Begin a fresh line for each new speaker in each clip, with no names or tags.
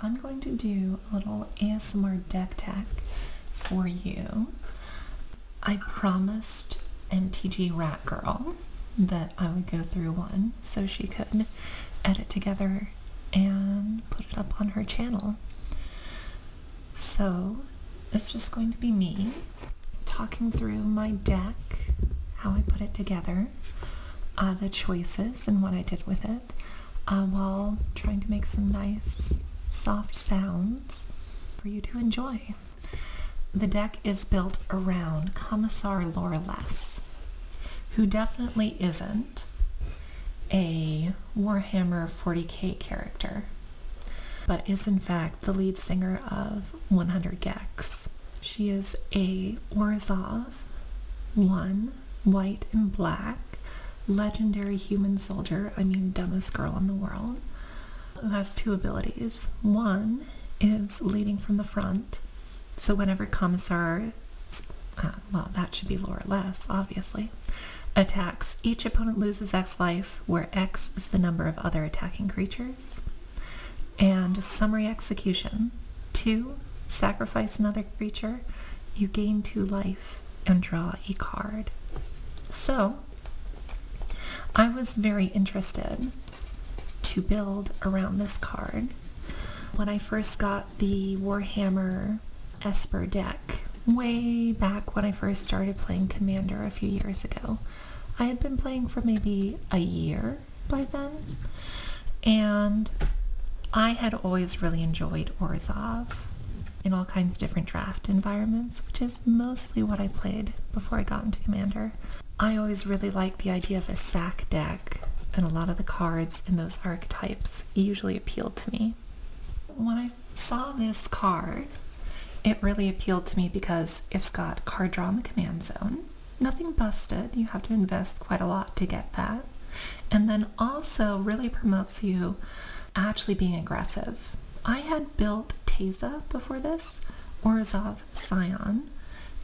I'm going to do a little ASMR deck tech for you. I promised MTG Rat Girl that I would go through one so she could edit together and put it up on her channel. So it's just going to be me talking through my deck, how I put it together, the choices and what I did with it, while trying to make some nice soft sounds for you to enjoy. The deck is built around Commissar Loreless, who definitely isn't a Warhammer 40k character, but is in fact the lead singer of 100 Gex. She is a Orzhov 1 white and black legendary human soldier, dumbest girl in the world, who has two abilities. One is leading from the front, so whenever Commissar, that should be Loreless, obviously, attacks, each opponent loses X life, where X is the number of other attacking creatures. And Summary Execution. 2, sacrifice another creature, you gain 2 life and draw a card. So, I was very interested to build around this card. When I first got the Warhammer Esper deck, way back when I first started playing Commander a few years ago, I had been playing for maybe a year by then, and I had always really enjoyed Orzhov in all kinds of different draft environments, which is mostly what I played before I got into Commander. I always really liked the idea of a sack deck, and a lot of the cards in those archetypes usually appealed to me. When I saw this card, it really appealed to me because it's got card draw in the command zone. Nothing busted, you have to invest quite a lot to get that. And then also really promotes you actually being aggressive. I had built Teza before this, Orzhov Scion,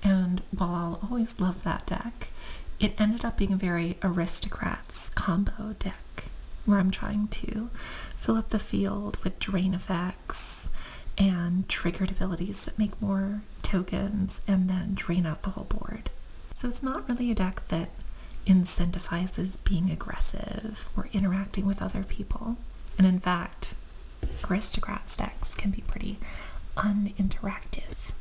and while I'll always love that deck, it ended up being a very aristocrats combo deck, where I'm trying to fill up the field with drain effects and triggered abilities that make more tokens and then drain out the whole board. So it's not really a deck that incentivizes being aggressive or interacting with other people. And in fact, aristocrats decks can be pretty uninteractive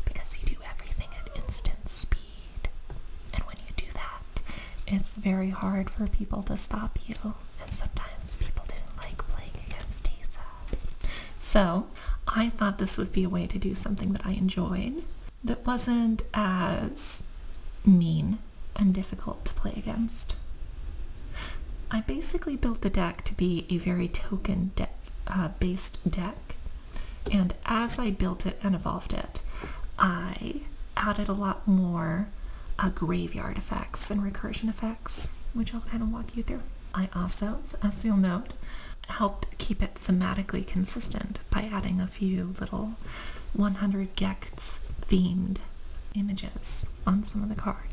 because you do everything at instant speed. And when you do that, it's very hard for people to stop you. And sometimes people didn't like playing against Teza. So I thought this would be a way to do something that I enjoyed that wasn't as mean and difficult to play against. I basically built the deck to be a very token based deck, and as I built it and evolved it, I added a lot more graveyard effects and recursion effects, which I'll kind of walk you through. I also, as you'll note, helped keep it thematically consistent by adding a few little 100 Gex themed images on some of the cards.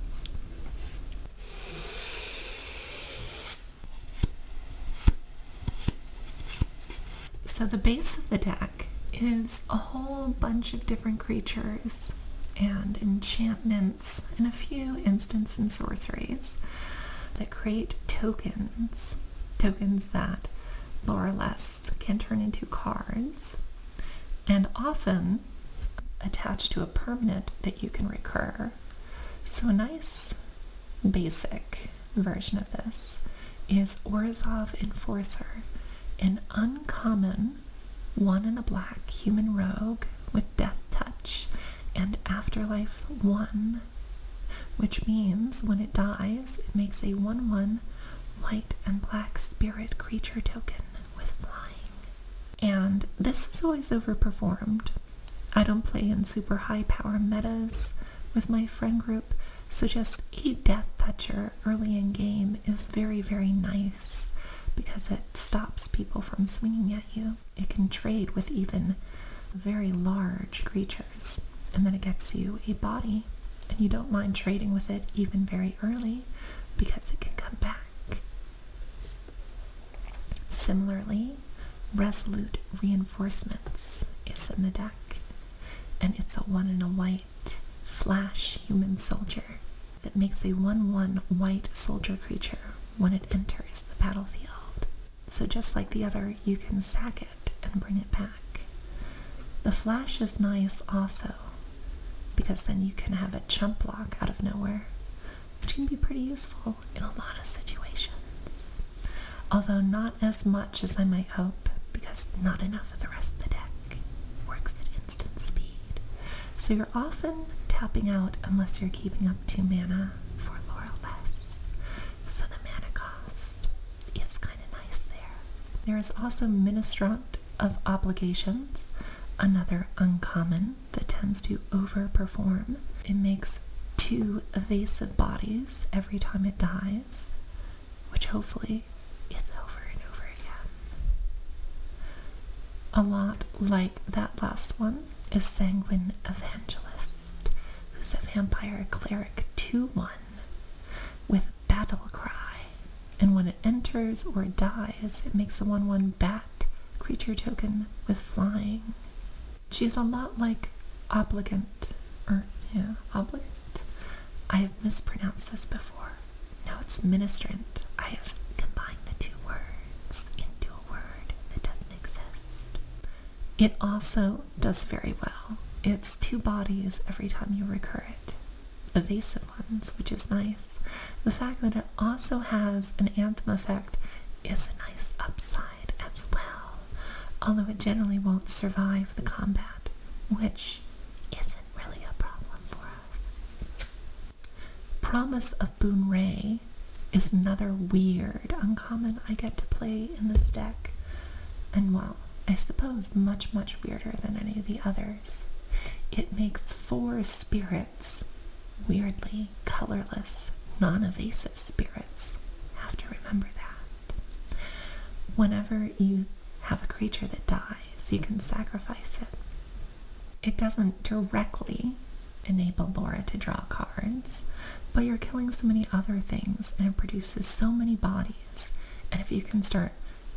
So the base of the deck is a whole bunch of different creatures and enchantments and a few instants and sorceries that create tokens that Loreless can turn into cards, and often attached to a permanent that you can recur. So a nice basic version of this is Orzhov Enforcer, an uncommon 1 and a black human rogue with death touch and afterlife 1, which means when it dies, it makes a 1/1 white and black spirit creature token with flying. And this is always overperformed. I don't play in super high power metas with my friend group, so just a death toucher early in game is very, very nice because it stops people from swinging at you. It can trade with even very large creatures, and then it gets you a body, and you don't mind trading with it even very early because it can come back. Similarly, Resolute Reinforcements is in the deck, and it's a 1 and a white flash human soldier that makes a 1/1 white soldier creature when it enters the battlefield. So just like the other, you can sack it and bring it back. The flash is nice also, because then you can have a chump block out of nowhere, which can be pretty useful in a lot of situations. Although not as much as I might hope, because not enough of the rest of the deck works at instant speed. So you're often tapping out unless you're keeping up 2 mana for Laureless. So the mana cost is kind of nice there. There is also Ministrant of Obligations, another uncommon that tends to overperform. It makes 2 evasive bodies every time it dies, which hopefully is over and over again. A lot like that last one is Sanguine Evangelist, who's a vampire cleric 2/1 with Battle Cry, and when it enters or dies, it makes a 1/1 bat creature token with flying. She's a lot like Obligant. I have mispronounced this before. No, it's Ministrant. I have combined the 2 words into a word that doesn't exist. It also does very well. It's 2 bodies every time you recur it. Evasive ones, which is nice. The fact that it also has an Anthem effect is a nice upside as well, although it generally won't survive the combat, which isn't really a problem for us. Promise of Boon Ray is another weird uncommon I get to play in this deck, and well, I suppose much weirder than any of the others. It makes 4 spirits, weirdly colorless, non-evasive spirits. Have to remember that. Whenever you have a creature that dies, you can sacrifice it. It doesn't directly enable Laura to draw cards, but you're killing so many other things, and it produces so many bodies, and if you can start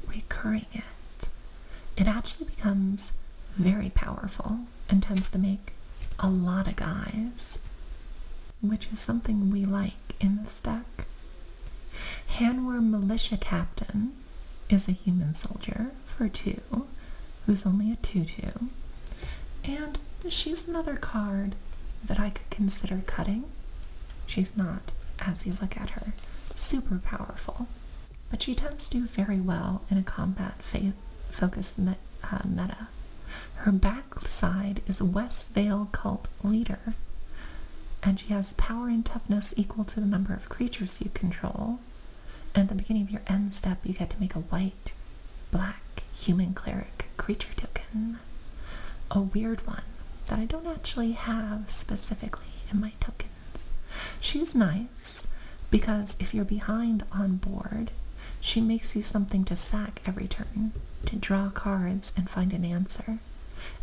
recurring it, it actually becomes very powerful and tends to make a lot of guys, which is something we like in this deck. Handworm Militia Captain is a human soldier for 2, who's only a 2/2, and she's another card that I could consider cutting. She's not, as you look at her, super powerful, but she tends to do very well in a combat-focused meta. Her backside is West Vale Cult Leader, and she has power and toughness equal to the number of creatures you control. And at the beginning of your end step, you get to make a white-black human cleric creature token. A weird one that I don't actually have specifically in my tokens. She's nice because if you're behind on board, she makes you something to sack every turn, to draw cards and find an answer.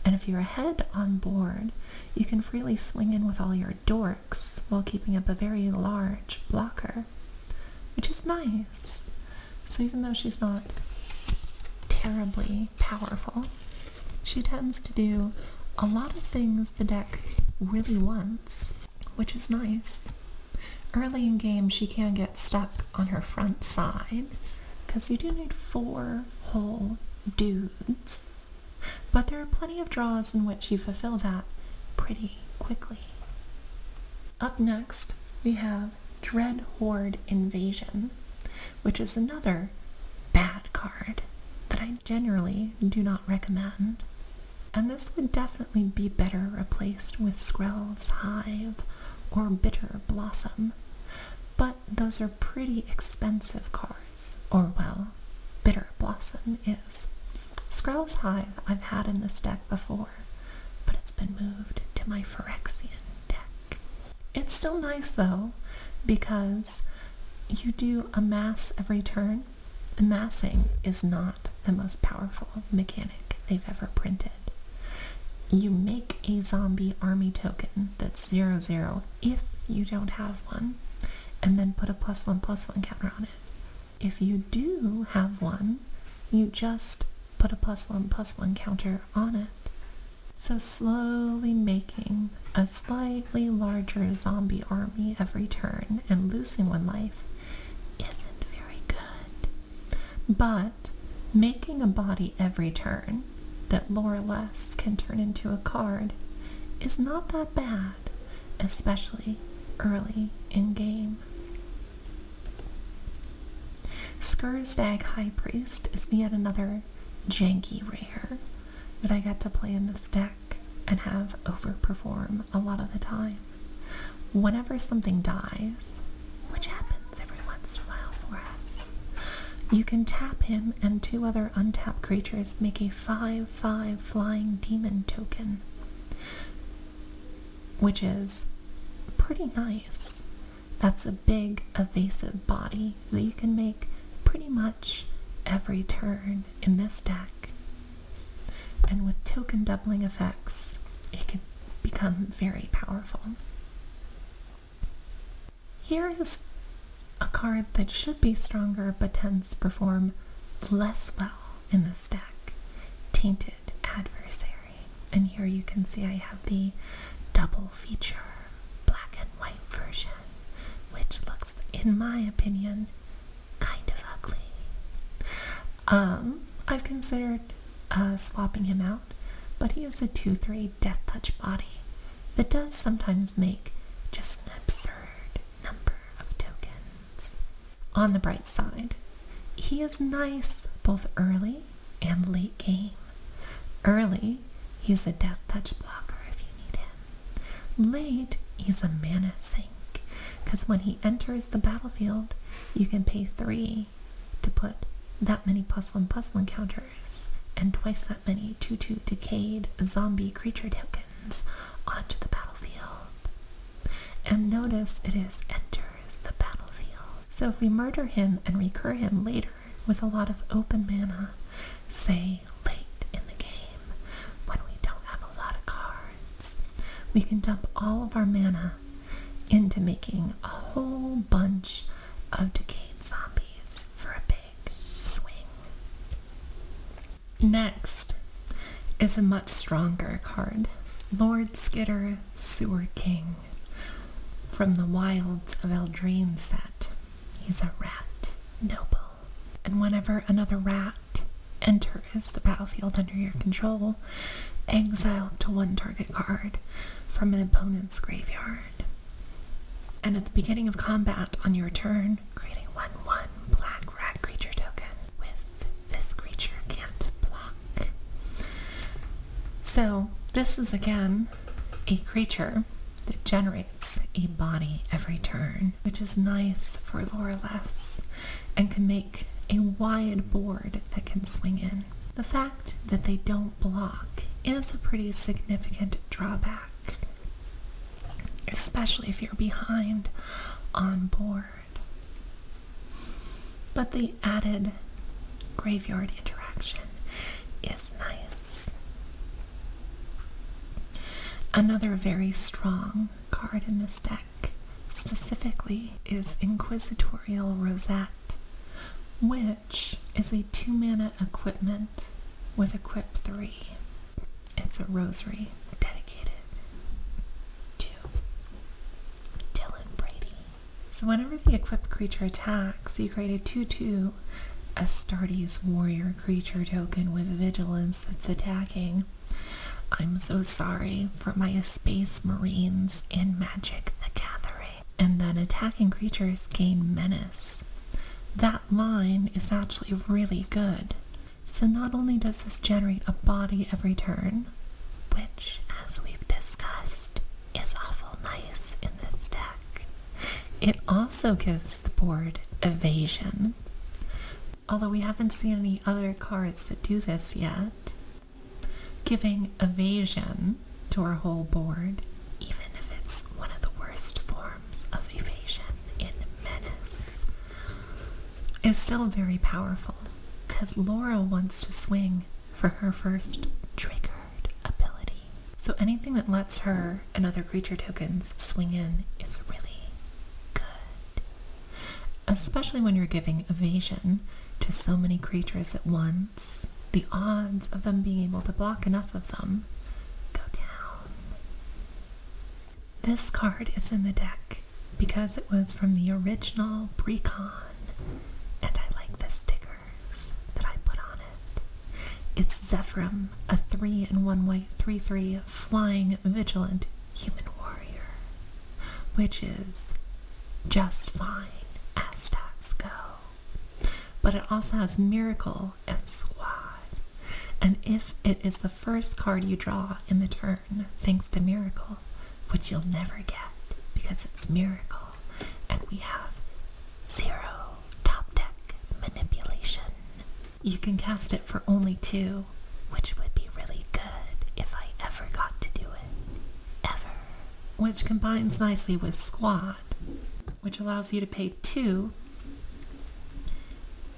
And if you're ahead on board, you can freely swing in with all your dorks while keeping up a very large blocker, which is nice. So even though she's not terribly powerful, she tends to do a lot of things the deck really wants, which is nice. Early in game, she can get stuck on her front side, because you do need 4 whole dudes, but there are plenty of draws in which you fulfill that pretty quickly. Up next, we have Dread Horde Invasion, which is another bad card that I generally do not recommend. And this would definitely be better replaced with Skrell's Hive or Bitter Blossom, but those are pretty expensive cards, or well, Bitter Blossom is. Skrell's Hive I've had in this deck before, but it's been moved to my Phyrexian deck. It's still nice though, because you do amass every turn. Amassing is not the most powerful mechanic they've ever printed. You make a zombie army token that's 0/0 if you don't have one, and then put a +1/+1 counter on it. If you do have one, you just put a +1/+1 counter on it. So slowly making a slightly larger zombie army every turn and losing 1 life isn't very good. But making a body every turn that Loreless can turn into a card is not that bad, especially early in game. Skurstag High Priest is yet another janky rare that I get to play in this deck and have overperform a lot of the time. Whenever something dies, which happens every once in a while for us, you can tap him and 2 other untapped creatures make a 5/5 flying demon token, which is pretty nice. That's a big evasive body that you can make pretty much every turn in this deck. And with token doubling effects, it can become very powerful. Here is a card that should be stronger but tends to perform less well in this deck, Tainted Adversary. And here you can see I have the double feature black and white version, which looks, in my opinion, kind of ugly. I've considered swapping him out, but he is a 2/3 Death Touch body that does sometimes make just an absurd number of tokens. On the bright side, he is nice both early and late game. Early, he's a Death Touch blocker if you need him. Late, he's a mana sink, because when he enters the battlefield, you can pay 3 to put that many +1/+1 counters and twice that many 2/2 decayed zombie creature tokens onto the battlefield. And notice it is enters the battlefield. So if we murder him and recur him later with a lot of open mana, say late in the game when we don't have a lot of cards, we can dump all of our mana into making a whole bunch of decayed zombies for a big swing. Next is a much stronger card, Lord Skitter Sewer King. From the Wilds of Eldraine set, he's a rat noble, and whenever another rat enters the battlefield under your control, exile to 1 target card from an opponent's graveyard. And at the beginning of combat on your turn, create a 1/1 black rat creature token with this creature can't block. So this is again a creature that generates a body every turn, which is nice for Loreless and can make a wide board that can swing in. The fact that they don't block is a pretty significant drawback, especially if you're behind on board. But the added graveyard interaction is nice. Another very strong card in this deck specifically is Inquisitorial Rosette, which is a 2-mana equipment with equip 3. It's a rosary dedicated to Dylan Brady. So whenever the equipped creature attacks, you create a 2/2 Astartes Warrior creature token with vigilance that's attacking. I'm so sorry for my Space Marines in Magic the Gathering. And then attacking creatures gain menace. That line is actually really good. So not only does this generate a body every turn, which, as we've discussed, is awful nice in this deck, it also gives the board evasion. Although we haven't seen any other cards that do this yet, giving evasion to our whole board, even if it's one of the worst forms of evasion in Menace, is still very powerful, because Laura wants to swing for her first triggered ability. So anything that lets her and other creature tokens swing in is really good. Especially when you're giving evasion to so many creatures at once, the odds of them being able to block enough of them go down. This card is in the deck because it was from the original Precon, and I like the stickers that I put on it. It's Zephyrum, a 3 and 1 white 3/3 flying vigilant human warrior, which is just fine as stats go. But it also has Miracle and Squad, and if it is the first card you draw in the turn thanks to Miracle, which you'll never get because it's Miracle, and we have 0 top deck manipulation, you can cast it for only 2, which would be really good if I ever got to do it. Ever. Which combines nicely with Squad, which allows you to pay 2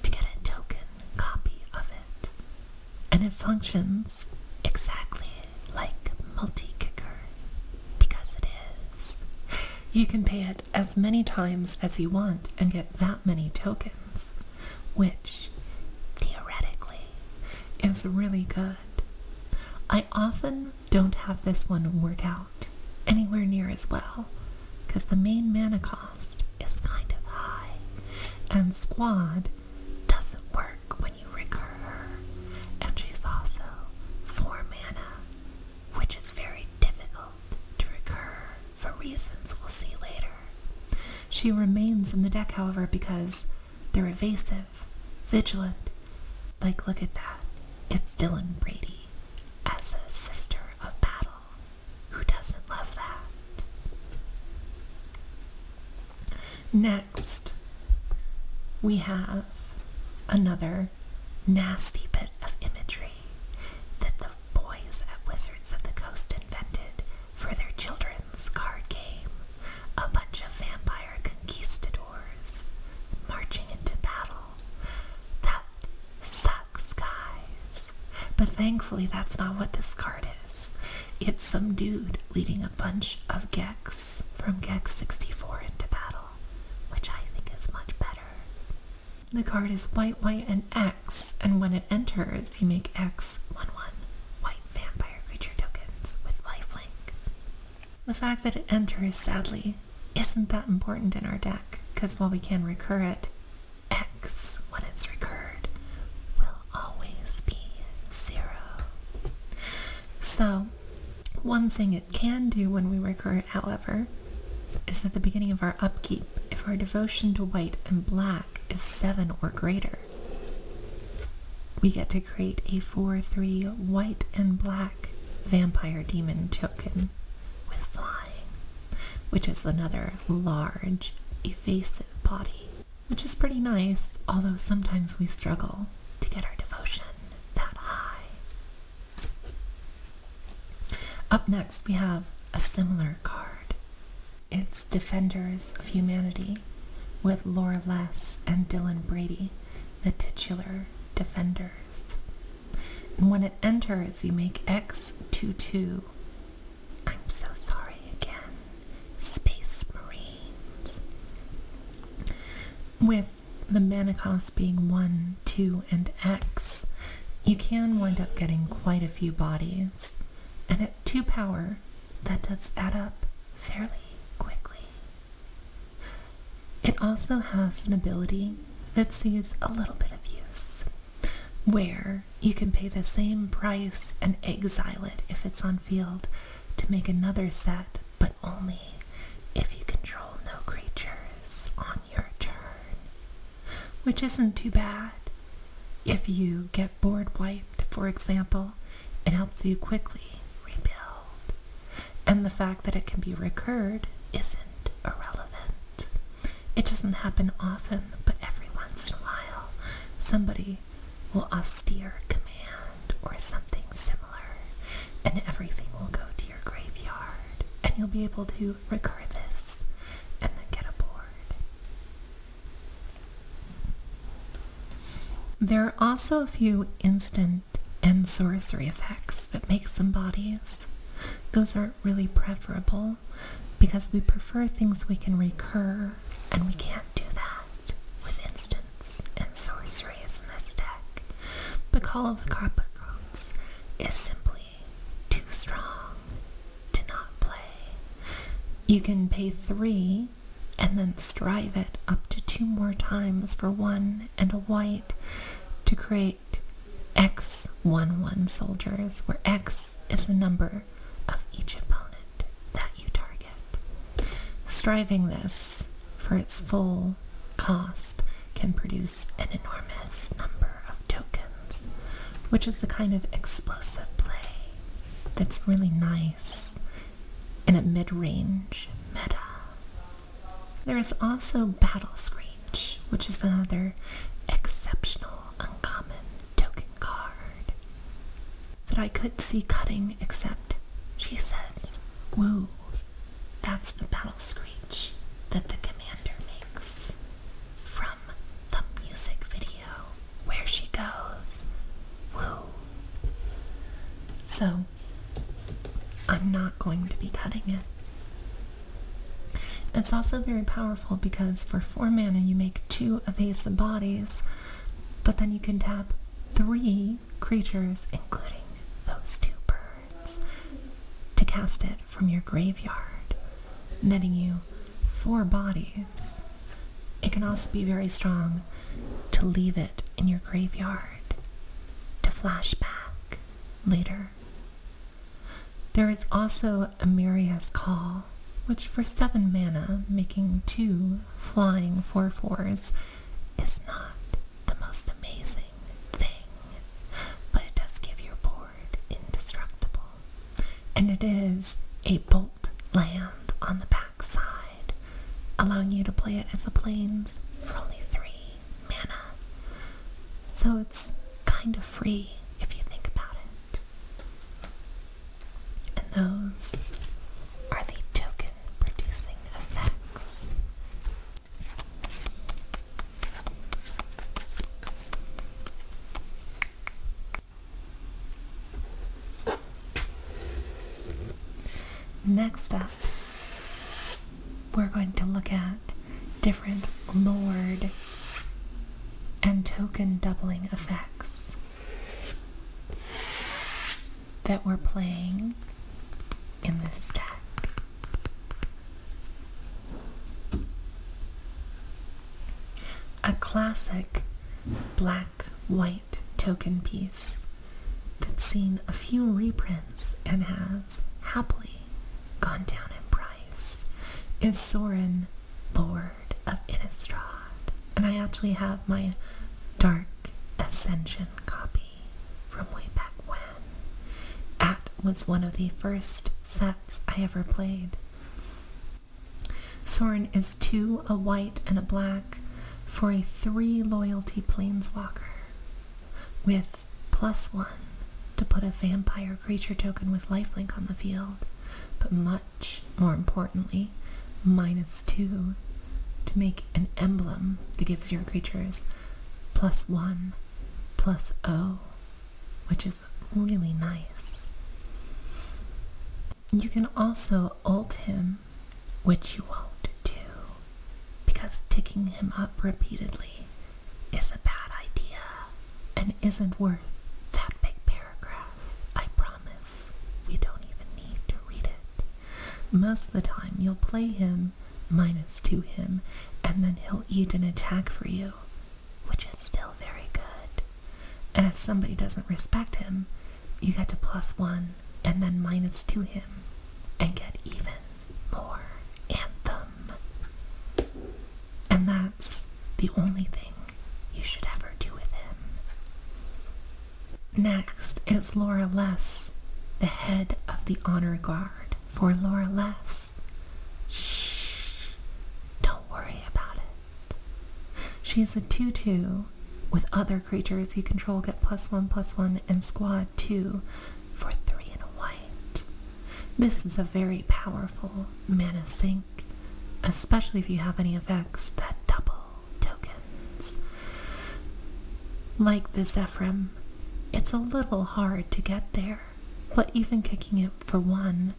to get a token copy of it. And it functions exactly like multi-kicker, because it is. You can pay it as many times as you want and get that many tokens, which theoretically is really good. I often don't have this one work out anywhere near as well, because the main mana cost is kind of high, and Squad doesn't work when you recur her, and she's also 4 mana, which is very difficult to recur for reasons we'll see later. She remains in the deck, however, because they're evasive, vigilant. Like, look at that. It's Dylan Brady as a Sister of Battle. Who doesn't love that? Next, we have another nasty bit of imagery that the boys at Wizards of the Coast invented for their children's card game. A bunch of vampire conquistadors marching into battle. That sucks, guys. But thankfully, that's not what this card is. It's some dude leading a bunch of Gex from Gex 64 into battle, which I think is much better. The card is white, white, and X, and when it enters, you make X 1/1 white vampire creature tokens with lifelink. The fact that it enters, sadly, isn't that important in our deck, because while we can recur it, X, when it's recurred, will always be 0. So, one thing it can do when we recur it, however, is at the beginning of our upkeep, if our devotion to white and black is 7 or greater, we get to create a 4/3 white and black vampire demon token with flying, which is another large, evasive body, which is pretty nice, although sometimes we struggle to get our devotion that high. Up next, we have a similar card. It's Defenders of Humanity, with Laura Less and Dylan Brady, the titular defenders. And when it enters, you make X 2/2. I'm so sorry again. Space Marines. With the mana cost being 1, 2, and X, you can wind up getting quite a few bodies. And at 2 power, that does add up fairly quickly. It also has an ability that sees a little bit of use, where you can pay the same price and exile it if it's on field to make another set, but only if you control no creatures on your turn, which isn't too bad. If you get board wiped, for example, it helps you quickly rebuild. And the fact that it can be recurred isn't irrelevant. It doesn't happen often, but every once in a while, somebody will austere command or something similar, and everything will go to your graveyard, and you'll be able to recur this and then get a board. There are also a few instant and sorcery effects that make some bodies. Those are really preferable because we prefer things we can recur, and we can't do that with instants and sorceries in this deck. But Call of the Coppercoats is simply too strong to not play. You can pay 3 and then strive it up to 2 more times for 1 and a white to create X11 soldiers, where X is the number of each opponent that you target. Striving this for its full cost can produce an enormous number of tokens, which is the kind of explosive play that's really nice in a mid-range meta. There is also Battle Screech, which is another exceptional uncommon token card that I could see cutting, except she says, woo, that's the Battle Screech that the commander makes from the music video where she goes, woo. So, I'm not going to be cutting it. It's also very powerful because for 4 mana you make 2 evasive bodies, but then you can tap 3 creatures, including those 2 birds, to cast it from your graveyard, netting you 4 bodies. It can also be very strong to leave it in your graveyard to flash back later. There is also Amiria's Call, which for 7 mana, making 2 flying 4/4s, is not the most amazing thing, but it does give your board indestructible. And it is a bolt land on the back side, allowing you to play it as a plains for only 3 mana. So it's kind of free if you think about it. And those are the token producing effects. Next up, we're going to look at different Lord and token doubling effects that we're playing in this deck. A classic black-white token piece that's seen a few reprints and has happily gone down in price is Sorin, Lord of Innistrad. And I actually have my Dark Ascension copy from way back when. That was one of the first sets I ever played. Sorin is 2, a white and a black, for a 3 loyalty planeswalker with +1 to put a vampire creature token with lifelink on the field, but much more importantly, -2 to make an emblem that gives your creatures +1/+0, which is really nice. You can also ult him, which you won't do, because ticking him up repeatedly is a bad idea and isn't worth that big paragraph. I promise. We don't even need to read it. Most of the time you'll play him, -2 him, and then he'll eat an attack for you, which is still very good. And if somebody doesn't respect him, you get to +1 and then -2 him and get even more Anthem. And that's the only thing you should ever do with him. Next is Laura Less, the head of the Honor Guard. For Laura Less, shh, don't worry about it. She is a 2/2 with other creatures you control get +1/+1 and squad 2 for 3 and a white. This is a very powerful mana sink, especially if you have any effects that double tokens. Like the Zephyrim, it's a little hard to get there, but even kicking it for 1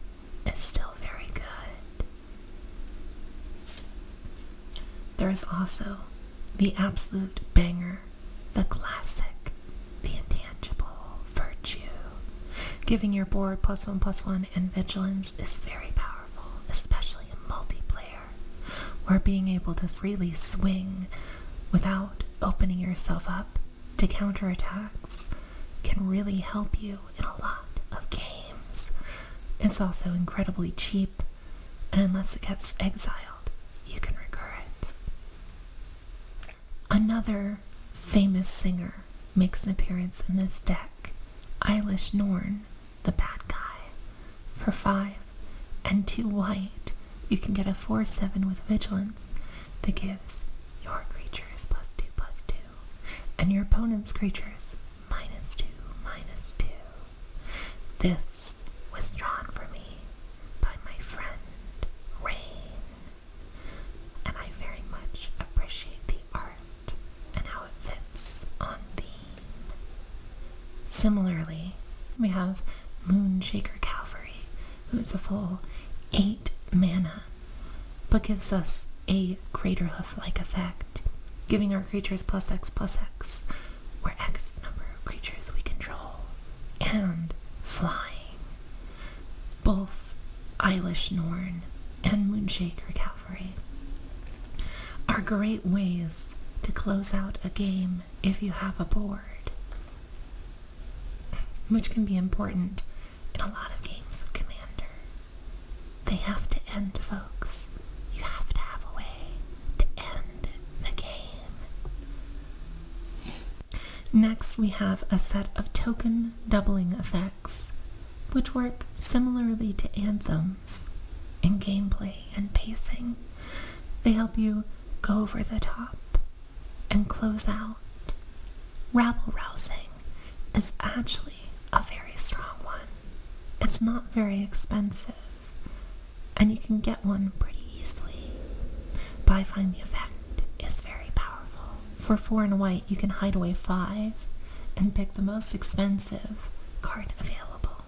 is still very good. There's also the absolute banger, the classic, the Intangible. Giving your board +1/+1 and vigilance is very powerful, especially in multiplayer, where being able to freely swing without opening yourself up to counterattacks can really help you in a lot of games. It's also incredibly cheap, and unless it gets exiled, you can recur it. Another famous singer makes an appearance in this deck, Duskmourn, the bad guy. For 5 and 2 white, you can get a 4/7 with vigilance that gives your creatures +2/+2, and your opponent's creatures -2/-2. This was drawn for me by my friend Rain, and I very much appreciate the art and how it fits on theme. Similarly, we have Moonshaker Cavalry, who is a full 8 mana, but gives us a Craterhoof-like effect, giving our creatures +X/+X, where X is the number of creatures we control, and flying. Both Duskmourn and Moonshaker Cavalry are great ways to close out a game if you have a board, which can be important in a lot of games of Commander. They have to end, folks. You have to have a way to end the game. Next, we have a set of token doubling effects, which work similarly to anthems in gameplay and pacing. They help you go over the top and close out. Rabble rousing is actually a very strong one. It's not very expensive, and you can get one pretty easily, but I find the effect is very powerful. For 4 and white, you can hide away 5 and pick the most expensive card available.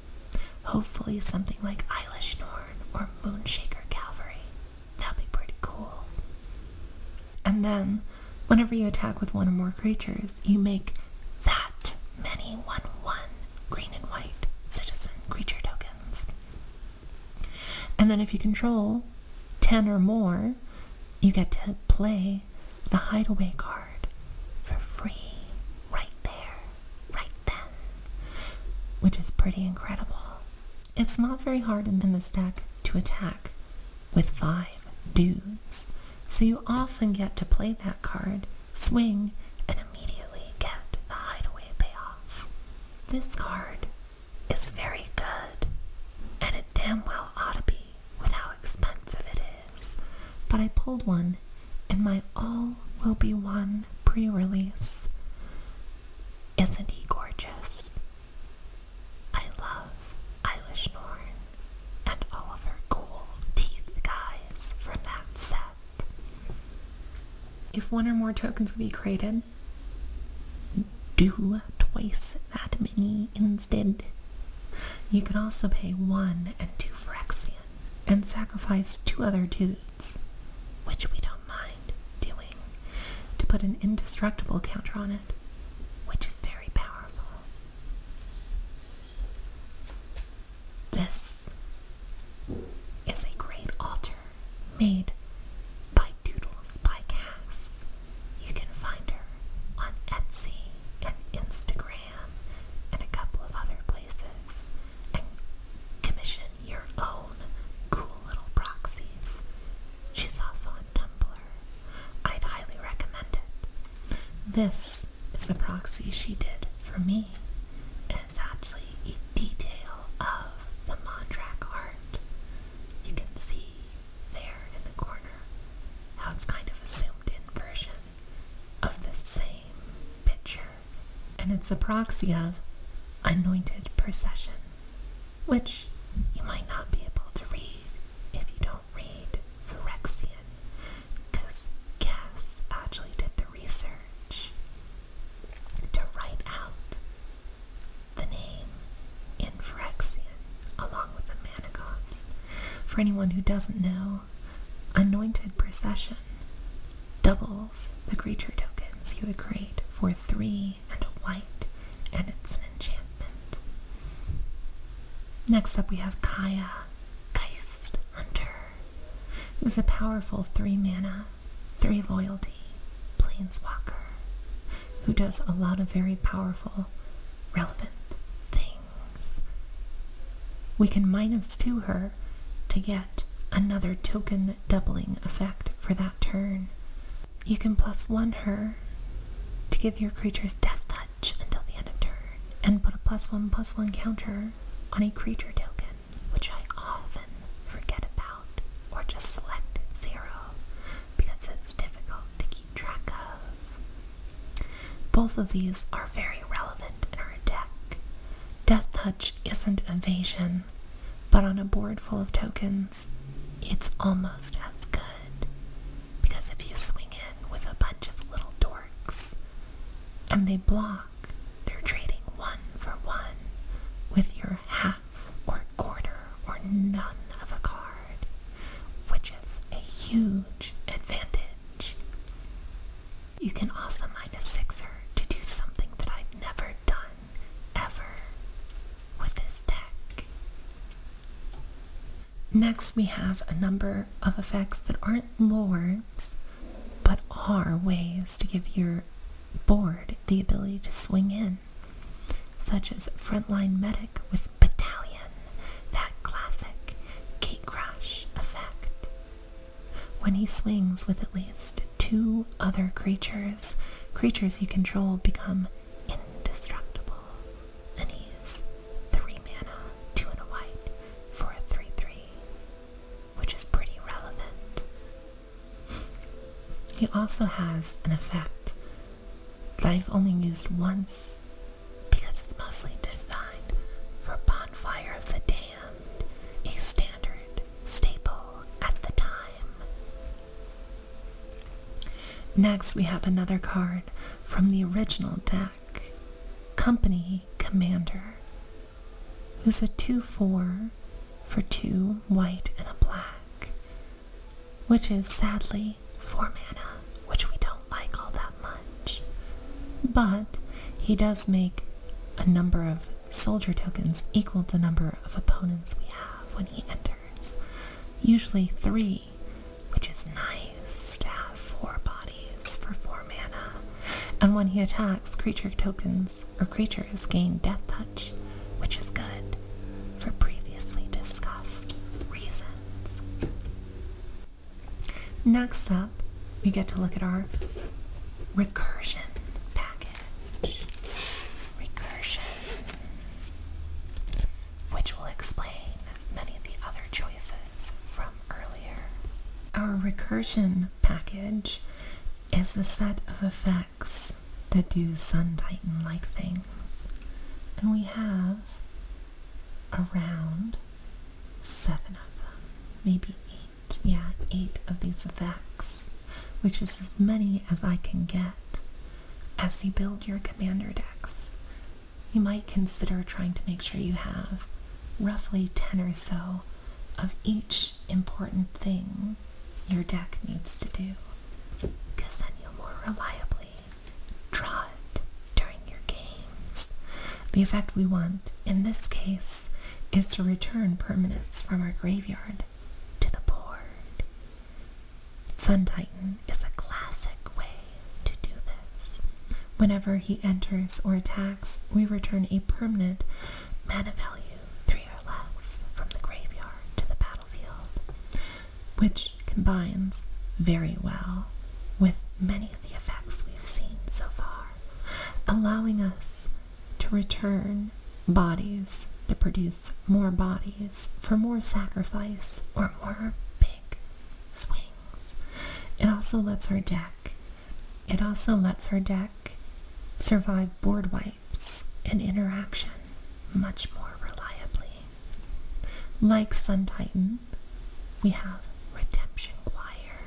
Hopefully something like Duskmourn or Moonshaker Cavalry. That'd be pretty cool. And then, whenever you attack with 1 or more creatures, you make that many 1/1 green and white citizen creature tokens. And then if you control 10 or more, you get to play the hideaway card for free right there, right then, which is pretty incredible. It's not very hard in this deck to attack with 5 dudes, so you often get to play that card, swing, and immediately get the hideaway payoff. This card is very good, and it damn well ought to be with how expensive it is, but I pulled one in my All Will Be One pre-release. Isn't he gorgeous? I love Duskmourn and all of her cool teeth guys from that set. If 1 or more tokens will be created, do twice that many instead. You can also pay 1 and 2 Phyrexian and sacrifice 2 other dudes, which we don't mind doing, to put an indestructible counter on it, which is very powerful. This is a great altar made by Doodles by Cass. You can find her on Etsy and Instagram and a couple of other places, and commission your own cool little proxies. She's also on Tumblr. I'd highly recommend it. This is a proxy she did for me, and it's actually a detail of the Mondrak art. You can see there in the corner how it's kind of a zoomed in version of the same picture, and it's a proxy of Anointed Procession, which you might not be able to read if you don't read Phyrexian, because Cass actually did the research to write out the name in Phyrexian along with the mana cost. For anyone who doesn't know, Anointed Procession doubles the creature tokens you would create for 3 and a white, and it's an enchantment. Next up we have Kaya, Geist Hunter, who's a powerful 3 mana, 3 loyalty, planeswalker, who does a lot of very powerful, relevant things. We can -2 her to get another token doubling effect for that turn. You can +1 her to give your creatures Death Touch until the end of turn, and put a +1/+1 counter on a creature token, which I often forget about, or just select 0 because it's difficult to keep track of. Both of these are very relevant in our deck. Death Touch isn't evasion, but on a board full of tokens, it's almost as good, because if you swing in with a bunch of little dorks and they block, they're trading 1 for 1 with your half or quarter or none of a card, which is a huge advantage. You can also -6 her to do something that I've never done ever with this deck. Next we have a number of effects that aren't lords, but are ways to give your board the ability to swing in, such as Frontline Medic with Battalion, that classic Gatecrash effect. When he swings with at least 2 other creatures, creatures you control become indestructible, and he's 3 mana, 2 and a white, for a 3/3, which is pretty relevant. He also has an effect that I've only used once, because it's mostly designed for Bonfire of the Damned, a standard staple at the time. Next we have another card from the original deck, Company Commander, who's a 2/4 for 2 white and a black, which is sadly 4 mana, which we don't like all that much. But he does make a number of soldier tokens equal to the number of opponents we have when he enters. Usually 3, which is nice to have 4 bodies for 4 mana. And when he attacks, creature tokens or creatures gain Death Touch, which is good for previously discussed reasons. Next up, we get to look at our recursion package. Recursion, which will explain many of the other choices from earlier. Our recursion package is a set of effects that do Sun Titan-like things, and we have around 7 of them, maybe 8. Yeah, 8 of these effects, which is as many as I can get. As you build your commander decks, you might consider trying to make sure you have roughly 10 or so of each important thing your deck needs to do, because then you'll more reliably draw it during your games. The effect we want in this case is to return permanents from our graveyard to the board. Sun Titan is a classic way to do this. Whenever he enters or attacks, we return a permanent mana value 3 or less from the graveyard to the battlefield, which combines very well with many of the effects we've seen so far, allowing us to return bodies that produce more bodies for more sacrifice or more big swings. It also lets our deck survive board wipes and interaction much more reliably. Like Sun Titan, we have Redemption Choir,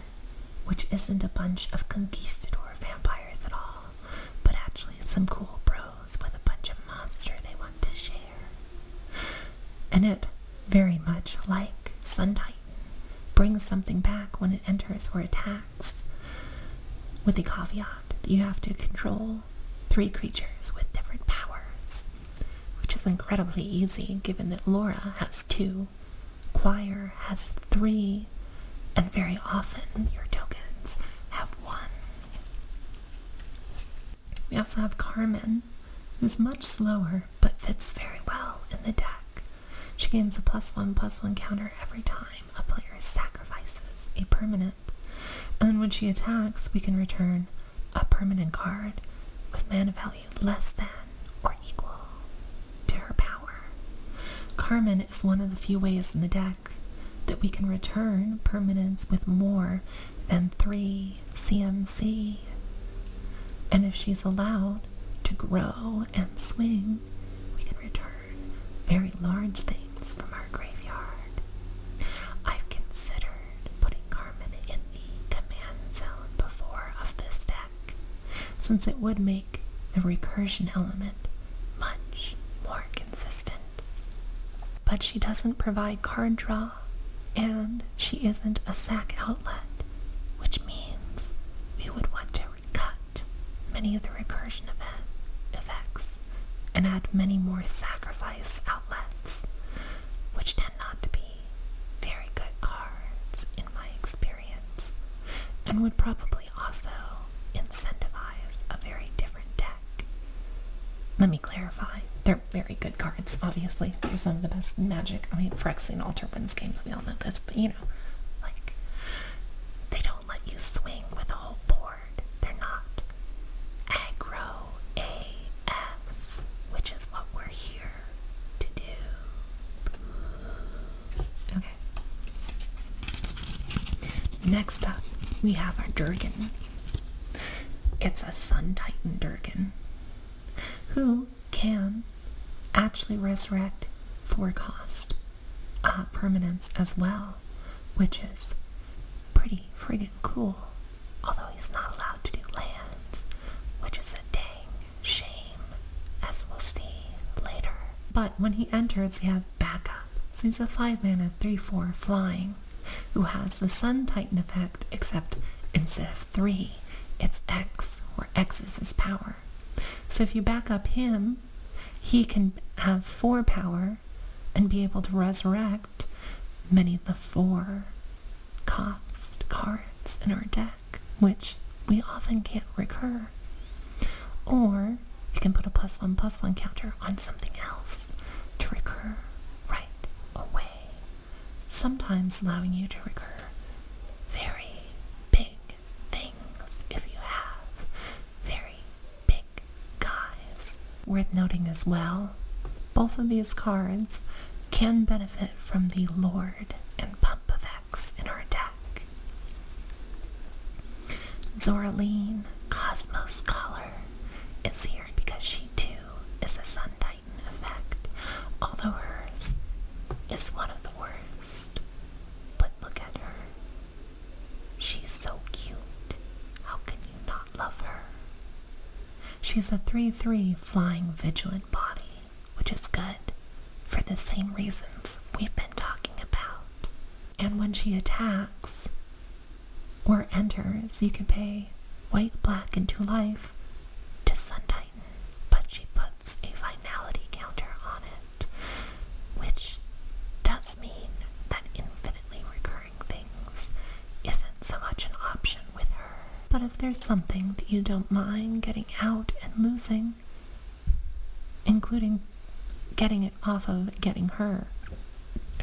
which isn't a bunch of conquistador vampires at all, but actually some cool bros with a bunch of monster they want to share. And it, very much like Sun Titan, brings something back when it enters or attacks, with the caveat that you have to control 3 creatures with different powers, which which is incredibly easy given that Laura has 2, Choir has 3, and very often your tokens have 1. We also have Carmen, who's much slower but fits very well in the deck. She gains a +1/+1 counter every time a player sacrifices a permanent. And then when she attacks, we can return a permanent card with mana value less than or equal to her power. Carmen is one of the few ways in the deck that we can return permanents with more than 3 CMC. And if she's allowed to grow and swing, we can return very large things from our graveyard. I've considered putting Carmen in the command zone before of this deck, since it would make the recursion element much more consistent. But she doesn't provide card draw, and she isn't a sack outlet, which means we would want to cut many of the recursion effects and add many more sacrifice outlets, which tend not to be very good cards in my experience, and would probably also incentivize a very different deck. Let me clarify. They're very good cards, obviously. They're some of the best in Magic. I mean, Phyrexian Altar wins games, we all know this, but you know, like, they don't let you swing with a whole board. They're not aggro AF, which is what we're here to do. Okay. Next up, we have our Durgan. It's a Sun Titan Durgan, who can actually resurrect 4-cost permanents as well, which is pretty friggin' cool, although he's not allowed to do lands, which is a dang shame, as we'll see later. But when he enters, he has backup, so he's a 5-mana 3/4 flying, who has the Sun Titan effect, except instead of 3, it's X, where X is his power. So if you back up him, he can have 4 power and be able to resurrect many of the 4-cost cards in our deck, which we often can't recur. Or you can put a +1/+1 counter on something else to recur right away, sometimes allowing you to recur very big things if you have very big guys. Worth noting as well, both of these cards can benefit from the Lord and Pump effects in our deck. Zoraline, Cosmos Scholar, is here because she too is a Sun Titan effect, although hers is one of the worst. But look at her. She's so cute. How can you not love her? She's a 3/3 flying vigilant body, which is good for the same reasons we've been talking about. And when she attacks or enters, you can pay white, black, and 2 life to Sun Titan, but she puts a finality counter on it, which does mean that infinitely recurring things isn't so much an option with her. But if there's something that you don't mind getting out and losing, including getting it off of getting her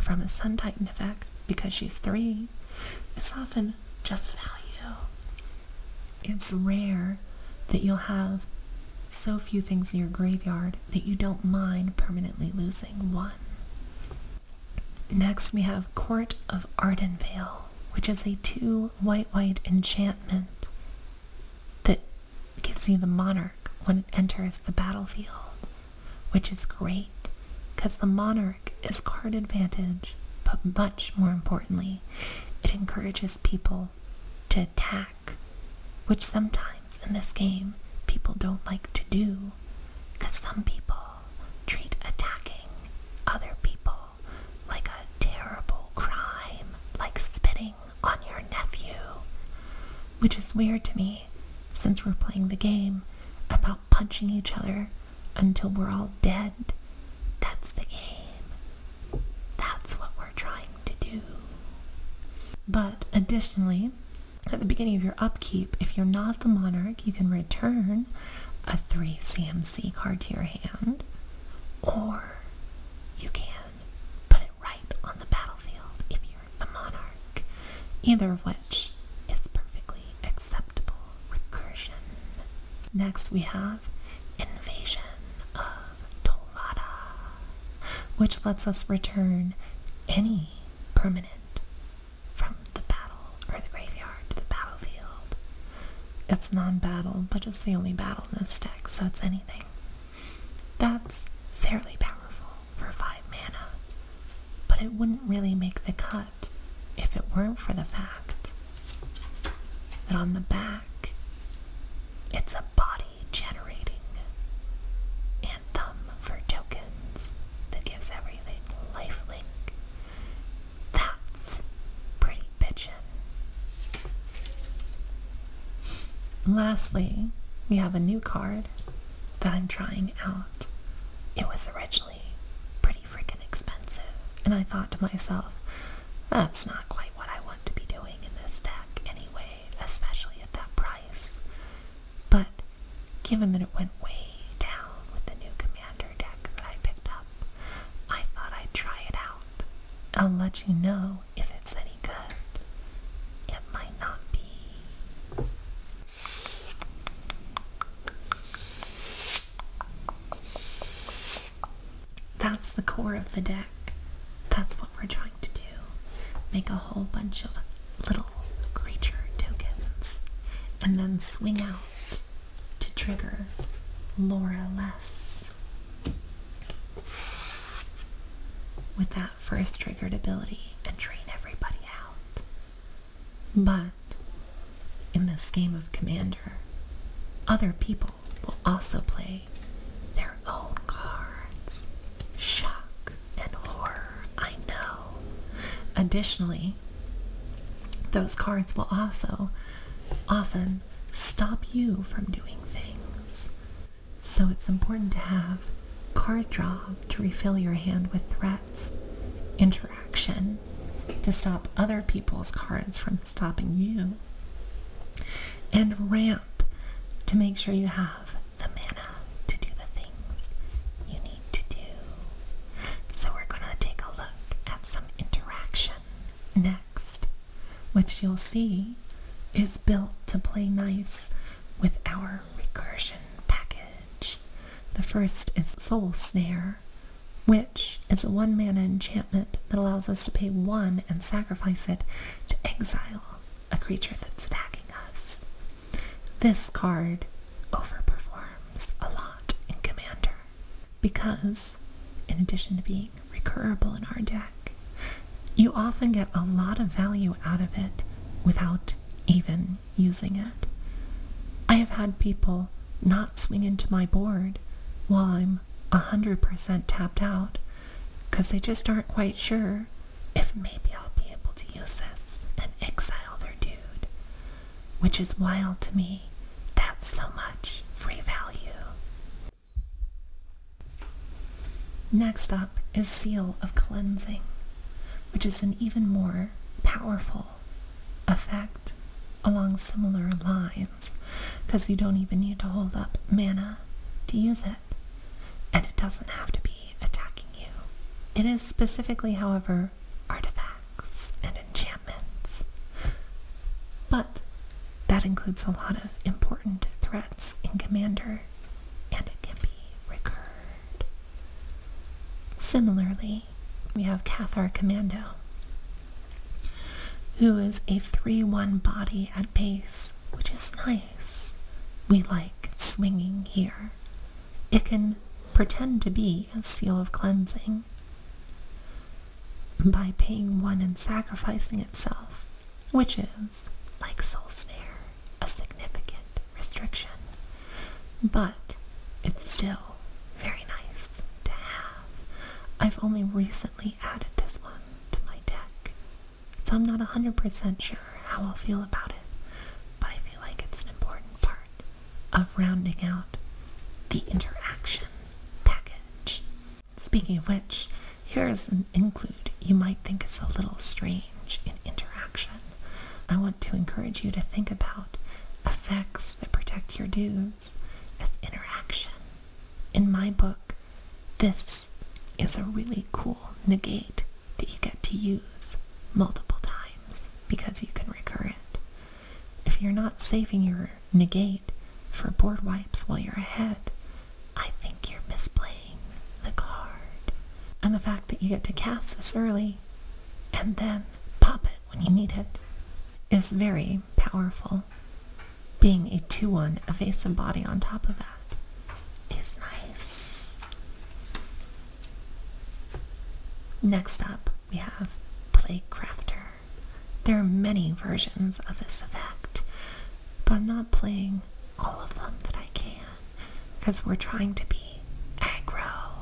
from a Sun Titan effect because she's 3, it's often just value. It's rare that you'll have so few things in your graveyard that you don't mind permanently losing 1. Next we have Court of Ardenvale, which is a 2 white enchantment that gives you the Monarch when it enters the battlefield, which is great because the Monarch is card advantage, but much more importantly, it encourages people to attack, which sometimes in this game people don't like to do, because some people treat attacking other people like a terrible crime, like spitting on your nephew, which is weird to me since we're playing the game about punching each other until we're all dead But additionally, at the beginning of your upkeep, if you're not the monarch, you can return a 3 CMC card to your hand, or you can put it right on the battlefield if you're the monarch, either of which is perfectly acceptable recursion. Next we have Invasion of Tolvada, which lets us return any permanent from the battle or the graveyard to the battlefield. It's non-battle, but it's the only battle in this deck, so it's anything. That's fairly powerful for 5 mana, but it wouldn't really make the cut if it weren't for the fact that on the back it's a body-generating anthem for tokens that gives everything lifelink. That's pretty bitchin'. Lastly, we have a new card that I'm trying out. It was originally pretty freaking expensive, and I thought to myself, that's not quite what I want to be doing in this deck anyway, especially at that price. But given that it went way down with the new commander deck that I picked up, I thought I'd try it out. I'll let you know if it's any good. It might not be. That's the core of the deck. That's what we're trying to do. Make a whole bunch of little creature tokens and then swing out to trigger Laura Less with that first triggered ability and drain everybody out. But in this game of Commander, other people will also play their own cards. Shock and horror, I know. Additionally, those cards will also often stop you from doing things. So it's important to have card draw to refill your hand with threats, interaction to stop other people's cards from stopping you, and ramp to make sure you have the mana to do the things you need to do. So we're going to take a look at some interaction next, which you'll see is built to play nice with our recursion package. The first is Soul Snare, which is a 1 mana enchantment that allows us to pay 1 and sacrifice it to exile a creature that's attacking us. This card overperforms a lot in Commander because, in addition to being recurable in our deck, you often get a lot of value out of it without even using it. I have had people not swing into my board while I'm 100% tapped out because they just aren't quite sure if maybe I'll be able to use this and exile their dude, which is wild to me. That's so much free value. Next up is Seal of Cleansing, which is an even more powerful effect along similar lines because you don't even need to hold up mana to use it, and it doesn't have to be attacking you. It is specifically, however, artifacts and enchantments, but that includes a lot of important threats in Commander, and it can be recurred. Similarly, we have Cathar Commando, who is a 3/1 body at base, which is nice. We like swinging here. It can pretend to be a Seal of Cleansing by paying 1 and sacrificing itself, which is, like Soul Snare, a significant restriction. But it's still very nice to have. I've only recently added this one to my deck, so I'm not 100% sure how I'll feel about it, but I feel like it's an important part of rounding out the interaction package. Speaking of which, here's an include you might think is a little strange in interaction. I want to encourage you to think about effects that protect your dudes as interaction. In my book, this is a really cool negate that you get to use multiple times because you can recur it. If you're not saving your negate for board wipes while you're ahead, I think you're misplaying the card. And the fact that you get to cast this early and then pop it when you need it is very powerful. Being a 2/1 evasive body on top of that is nice. Next up, we have Plague Crafter. There are many versions of this effect, but I'm not playing all of them that I can because we're trying to be aggro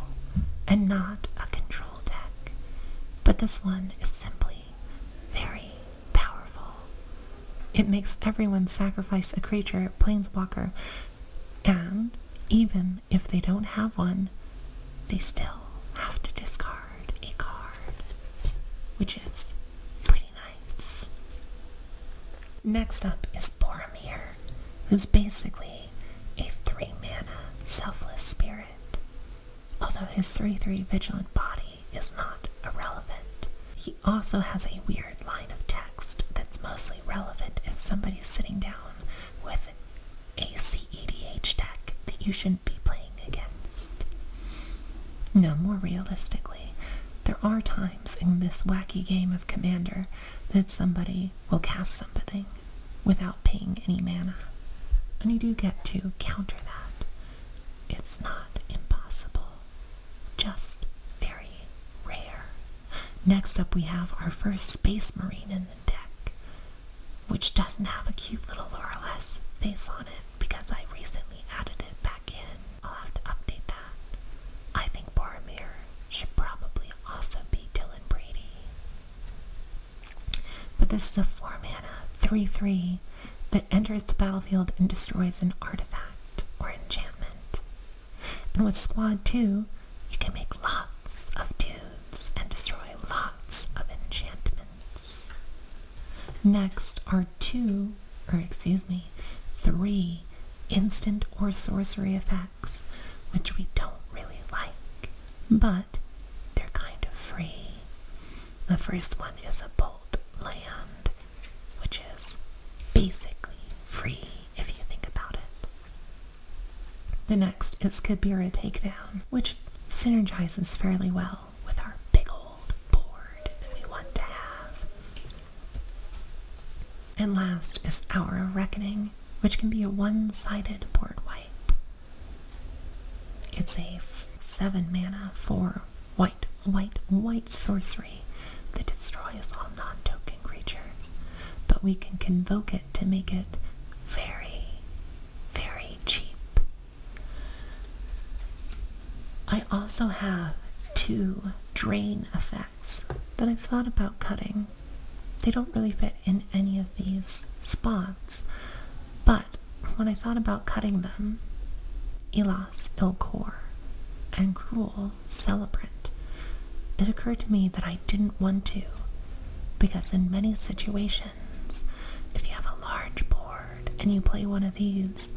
and not a control deck. But this one is simply very powerful. It makes everyone sacrifice a creature, planeswalker, and even if they don't have one, they still have to discard a card, which is pretty nice. Next up is Boromir, who's basically a 3-mana selfless spirit. Although his 3/3 vigilant body is not irrelevant, he also has a weird line of text that's mostly relevant if somebody's sitting down with a CEDH deck that you shouldn't be playing against. Now, more realistically, there are times in this wacky game of Commander that somebody will cast something without paying any mana, and you do get to counter that. It's not impossible, just very rare. Next up, we have our first Space Marine in the deck, which doesn't have a cute little Loreless face on it because I recently added it back in. I'll have to update that. I think Boromir should probably also be Dylan Brady. But this is a 4-mana 3/3 that enters the battlefield and destroys an artifact or enchantment. And with Squad 2, you can make lots of dudes and destroy lots of enchantments. Next are 3 instant or sorcery effects, which we don't really like, but they're kind of free. The first one is a Bolt Land, which is basically free if you think about it. The next is Kabira Takedown, which synergizes fairly well with our big old board that we want to have. And last is Hour of Reckoning, which can be a one-sided board wipe. It's a 7-mana 4 white sorcery that destroys all non-token creatures, but we can convoke it to make it very, very cheap. I also have 2 drain effects that I've thought about cutting. They don't really fit in any of these spots, but when I thought about cutting them, Elas Ilkor and Cruel Celebrant, it occurred to me that I didn't want to, because in many situations, if you have a large board and you play one of these,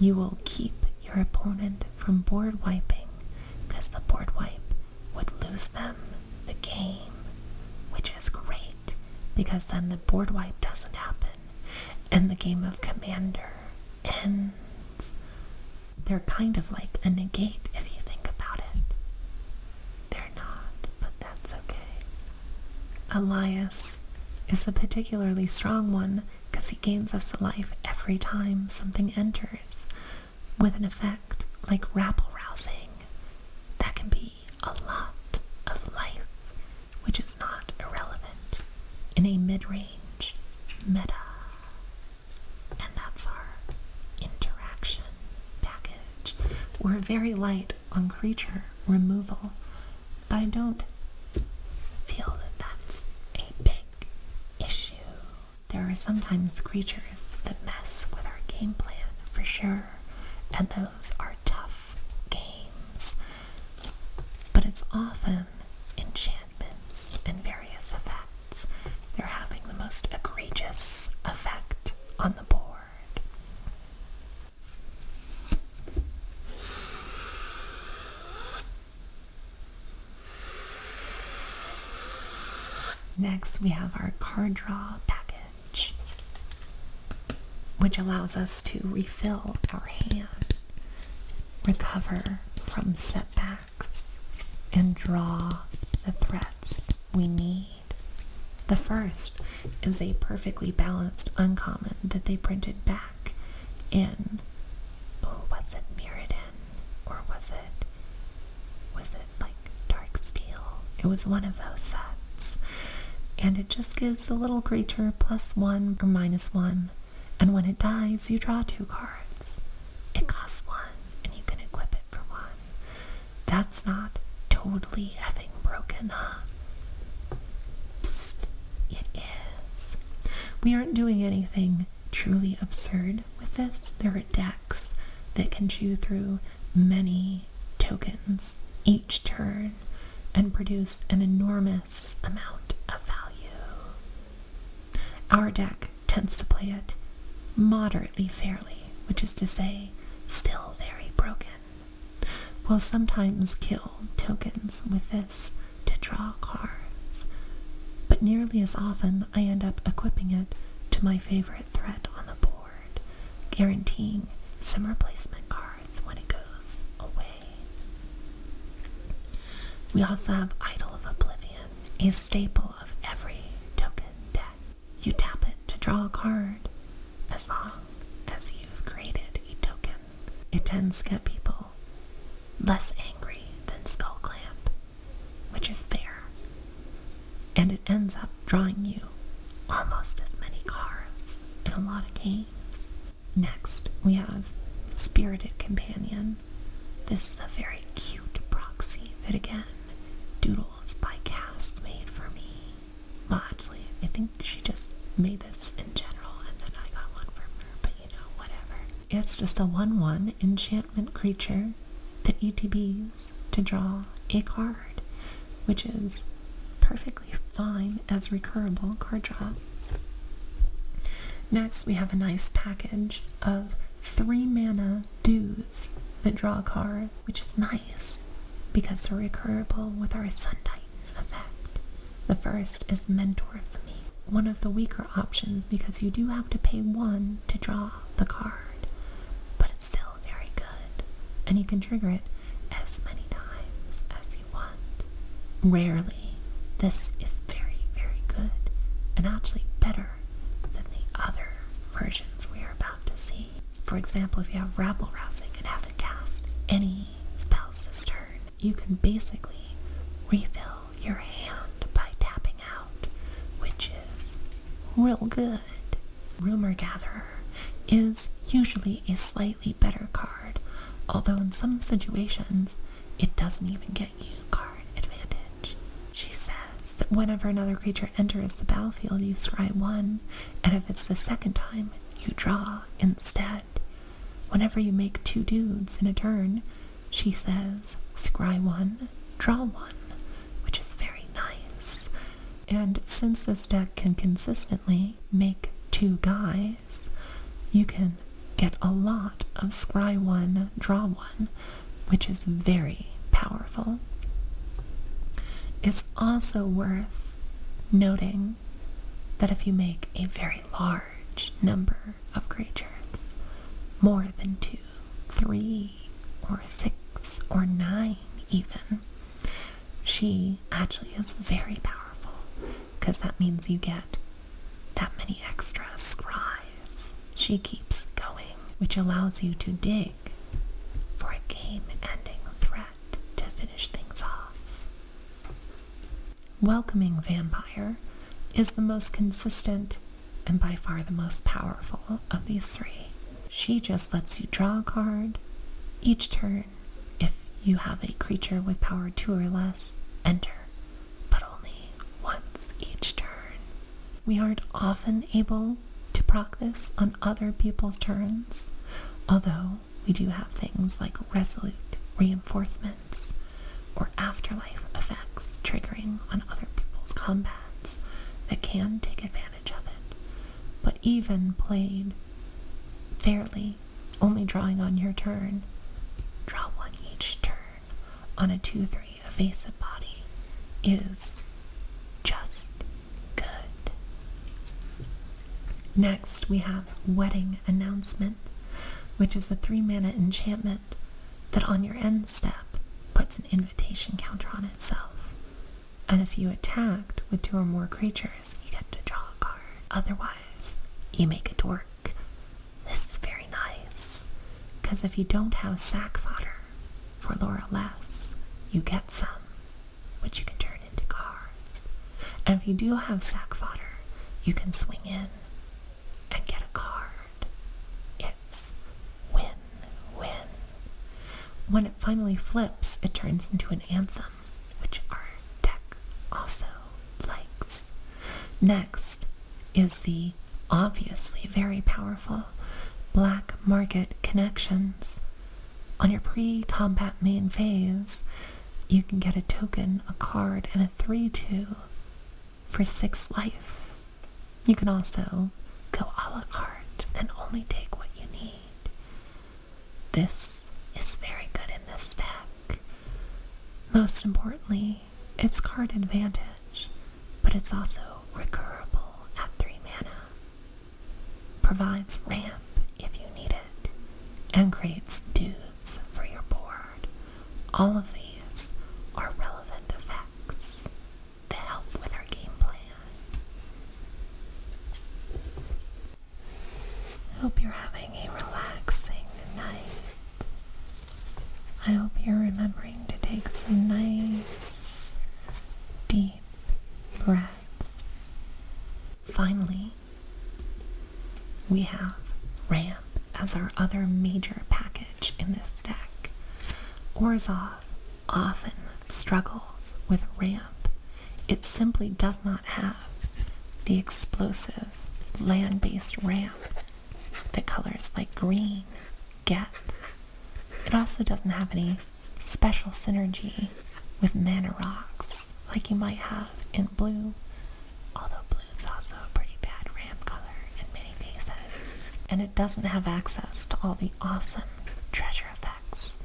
you will keep your opponent from board wiping, because the board wipe would lose them the game, which is great, because then the board wipe doesn't happen, and the game of Commander ends. They're kind of like a negate if you think about it. They're not, but that's okay. Elias is a particularly strong one because he gains us a life every time something enters, with an effect like rabble rousing that can be a lot of life, which is not irrelevant in a mid-range meta. And that's our interaction package. We're very light on creature removal, but I don't feel that that's a big issue. There are sometimes creatures that mess with our game plan for sure, and those are tough games. But it's often enchantments and various effects. They're having the most egregious Next, we have our card draw package, which allows us to refill our hand, recover from setbacks, and draw the threats we need. The first is a perfectly balanced uncommon that they printed back in, was it Mirrodin? Or was it like Dark Steel? It was one of those sets. And it just gives the little creature +1 or -1. And when it dies, you draw 2 cards. It costs 1, and you can equip it for 1. That's not totally effing broken, huh? Psst, it is. We aren't doing anything truly absurd with this. There are decks that can chew through many tokens each turn and produce an enormous amount of value. Our deck tends to play it moderately fairly, which is to say, still very broken. We'll sometimes kill tokens with this to draw cards, but nearly as often I end up equipping it to my favorite threat on the board, guaranteeing some replacement cards when it goes away. We also have Idol of Oblivion, a staple of every token deck. You tap it to draw a card as long as you've created a token. It tends to get people less angry than Skull Clamp, which is fair. And it ends up drawing you almost as many cards in a lot of games. Next, we have Spirited Companion. This is a very cute proxy that, again, doodles by Cass made for me. Well, actually, I think she just made this in general, and then I got one from her, but whatever. It's just a 1/1 enchantment creature that ETBs to draw a card, which is perfectly fine as recurable card draw. Next, we have a nice package of 3 mana dudes that draw a card, which is nice because they're recurable with our Sun Titan effect. The first is Mentor for me, one of the weaker options because you do have to pay 1 to draw the card, but it's still very good, and you can trigger it as many times as you want. Rarely, this is very, very good, and actually better than the other versions we are about to see. For example, if you have Rabble Rousing and haven't cast any spells this turn, you can basically refill your hand by tapping out, which is real good. Rumor Gatherer is usually a slightly better card, although in some situations it doesn't even get you card advantage. She says that whenever another creature enters the battlefield, you scry 1, and if it's the second time, you draw instead. Whenever you make 2 dudes in a turn, she says, scry 1, draw 1, which is very nice. And since this deck can consistently make 2 guys, you can get a lot of scry 1, draw 1, which is very powerful. It's also worth noting that if you make a very large number of creatures, more than 2, 3, or 6, or 9 even, she actually is very powerful, because that means you get that many extra scries. She keeps going, which allows you to dig for a game-ending threat to finish things off. Welcoming Vampire is the most consistent and by far the most powerful of these 3. She just lets you draw a card each turn. If you have a creature with power 2 or less, enter, but only once each turn. We aren't often able to proc this on other people's turns, although we do have things like Resolute Reinforcements or Afterlife effects triggering on other people's combats that can take advantage of it. But even played fairly, only drawing on your turn, draw 1 each turn on a 2/3 evasive body is just Next, we have Wedding Announcement, which is a 3-mana enchantment that on your end step puts an invitation counter on itself. And if you attacked with 2 or more creatures, you get to draw a card. Otherwise, you make a dork. This is very nice, because if you don't have sack fodder for Laura Less, you get some, which you can turn into cards. And if you do have sack fodder, you can swing in and get a card. It's win-win. When it finally flips, it turns into an anthem, which our deck also likes. Next is the obviously very powerful Black Market Connections. On your pre-combat main phase, you can get a token, a card, and a 3/2 for 6 life. You can also go a la carte and only take what you need. This is very good in this deck. Most importantly, it's card advantage, but it's also recurable at 3 mana. Provides ramp if you need it, and creates dudes for your board. All of these are relevant effects to help with our game plan. Hope you're having a relaxing night. I hope you're remembering to take some nice, deep breaths. Finally, we have ramp as our other major package in this deck. Orzhov often struggles with ramp. It simply does not have the explosive land-based ramp that colors like green get. It also doesn't have any special synergy with mana rocks like you might have in blue, although blue is also a pretty bad ramp color in many cases. And it doesn't have access to all the awesome treasure effects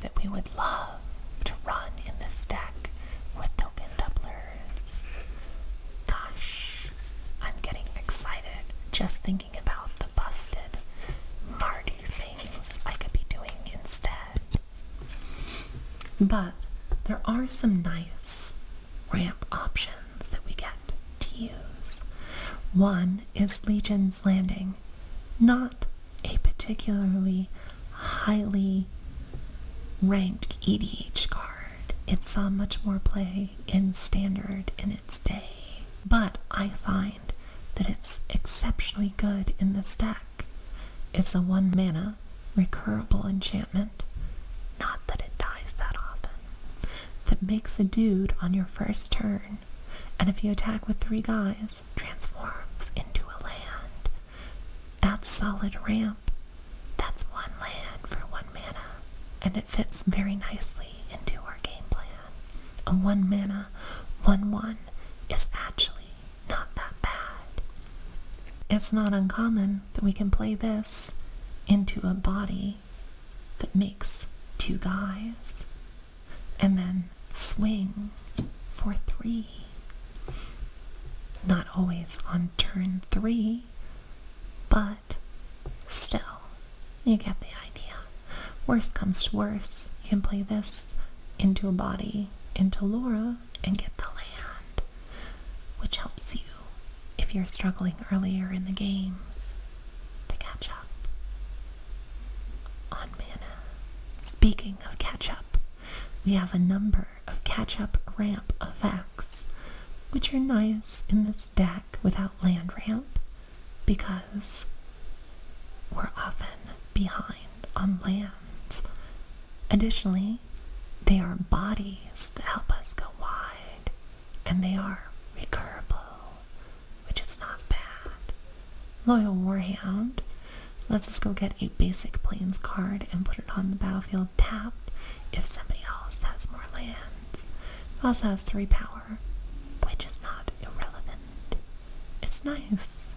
that we would love to run in this deck with token doublers. Gosh, I'm getting excited just thinking about the busted Mardu things I could be doing instead. But there are some nice ramp options that we get to use. One is Legion's Landing. Not a particularly highly ranked EDH card. It saw much more play in Standard in its day. But I find that it's exceptionally good in this deck. It's a 1 mana recurable enchantment, not that it dies that often, that makes a dude on your first turn, and if you attack with 3 guys, transforms into a land. That's solid ramp. That's 1 land for 1 mana, and it fits very nicely into our game plan. A 1 mana 1/1 is actually not that bad. It's not uncommon that we can play this into a body that makes 2 guys and then swing for 3. Not always on turn 3, but still, you get the idea. Worst comes to worst, you can play this into a body, into Laura, and get the land, which helps you if you're struggling earlier in the game to catch up on mana. Speaking of catch up, we have a number of catch up ramp effects, which are nice in this deck without land ramp, because we're often behind on lands. Additionally, they are bodies that help us go wide, and they are recurable, which is not bad. Loyal Warhound lets us go get a basic Plains card and put it on the battlefield tapped if somebody else has more lands. It also has 3 power, which is not irrelevant. It's nice.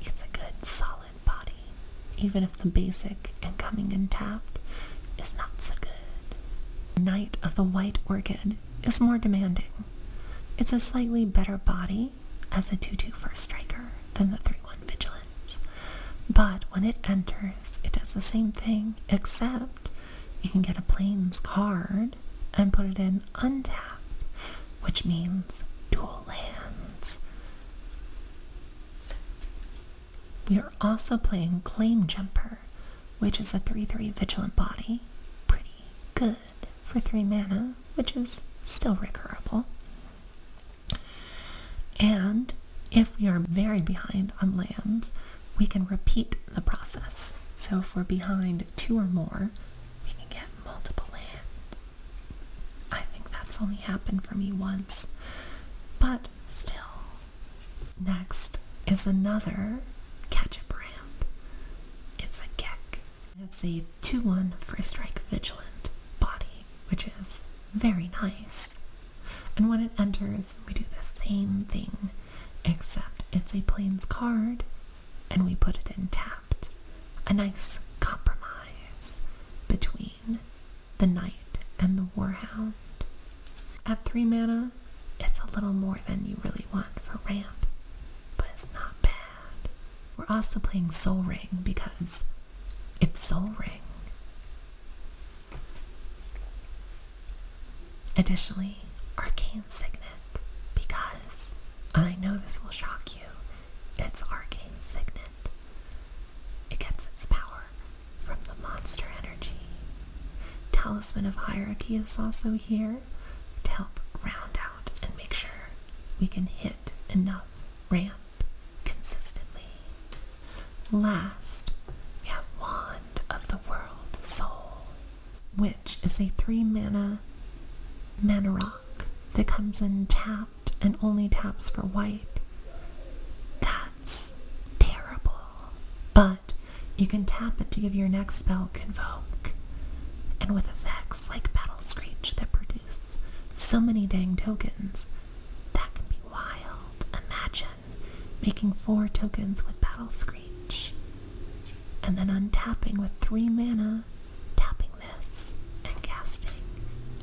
It's a good solid body, even if the basic and coming in tapped is not so good. Knight of the White Orchid is more demanding. It's a slightly better body as a 2/2 first striker than the 3/1 Vigilant. But when it enters, it does the same thing, except you can get a Plains card and put it in untapped, which means dual lands. We are also playing Claim Jumper, which is a 3/3 Vigilant Body. Pretty good for 3 mana, which is still recurable. And if we are very behind on lands, we can repeat the process. So if we're behind 2 or more, we can get multiple lands. I think that's only happened for me once, but still. Next is another catch-up ramp. It's a Gek. It's a 2/1 first strike Vigilant Body, which is very nice. And when it enters, we do the same thing, except it's a Plains card, and we put it in tapped. A nice compromise between the Knight and the Warhound. At 3 mana, it's a little more than you really want for ramp, but it's not bad. We're also playing Soul Ring because it's Soul Ring. Additionally, Arcane Signet, because, and I know this will shock you, it's Arcane Signet. It gets its power from the monster energy. Talisman of Hierarchy is also here to help round out and make sure we can hit enough ramp consistently. Last, we have Wand of the World Soul, which is a 3 mana rock that comes in tapped and only taps for white. That's terrible. But you can tap it to give your next spell Convoke. And with effects like Battle Screech that produce so many dang tokens, that can be wild. Imagine making 4 tokens with Battle Screech, and then untapping with 3 mana, tapping this, and casting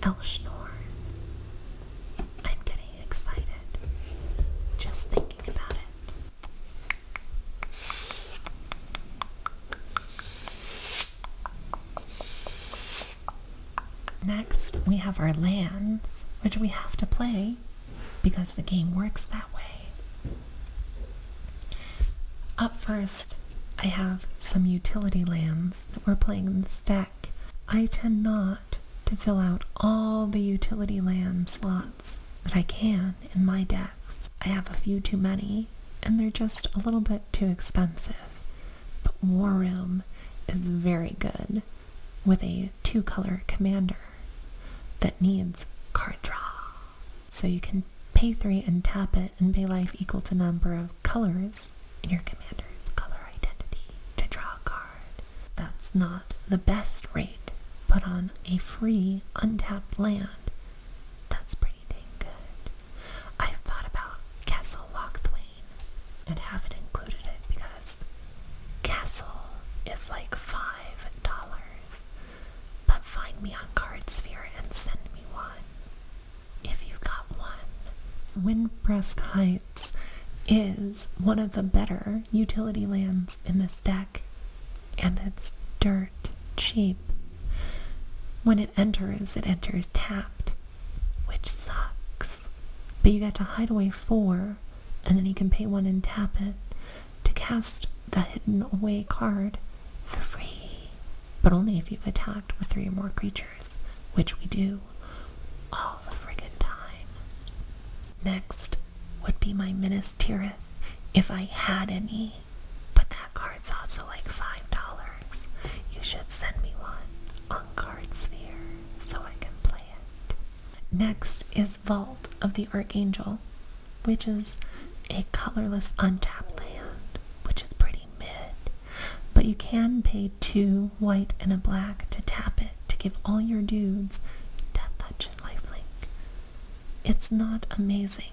Elshnorn. I'm getting excited just thinking about it. Next, we have our lands, which we have to play because the game works that way. Up first, I have some utility lands that we're playing in this deck. I tend not to fill out all the utility land slots that I can in my decks. I have a few too many, and they're just a little bit too expensive. But War Room is very good with a 2-color commander that needs card draw. So you can pay 3 and tap it and pay life equal to number of colors in your commander's color identity to draw a card. That's not the best rate, but on a free untapped land, that's pretty dang good. I've thought about Castle Lochthwain and haven't included it because Castle is like $5. But find me on Cardsphere and send me one if you've got one. Windbreast Heights is one of the better utility lands in this deck, and it's dirt cheap. When it enters tapped, which sucks. But you get to hide away 4, and then you can pay 1 and tap it to cast the hidden away card for free. But only if you've attacked with 3 or more creatures, which we do all the friggin' time. Next would be my Minas Tirith, if I had any. But that card's also like $5. You should send me one on Cardsphere so I can play it. Next is Vault of the Archangel, which is a colorless untapped land, which is pretty mid. But you can pay 2 white and a black to tap it to give all your dudes Death Touch and Lifelink. It's not amazing.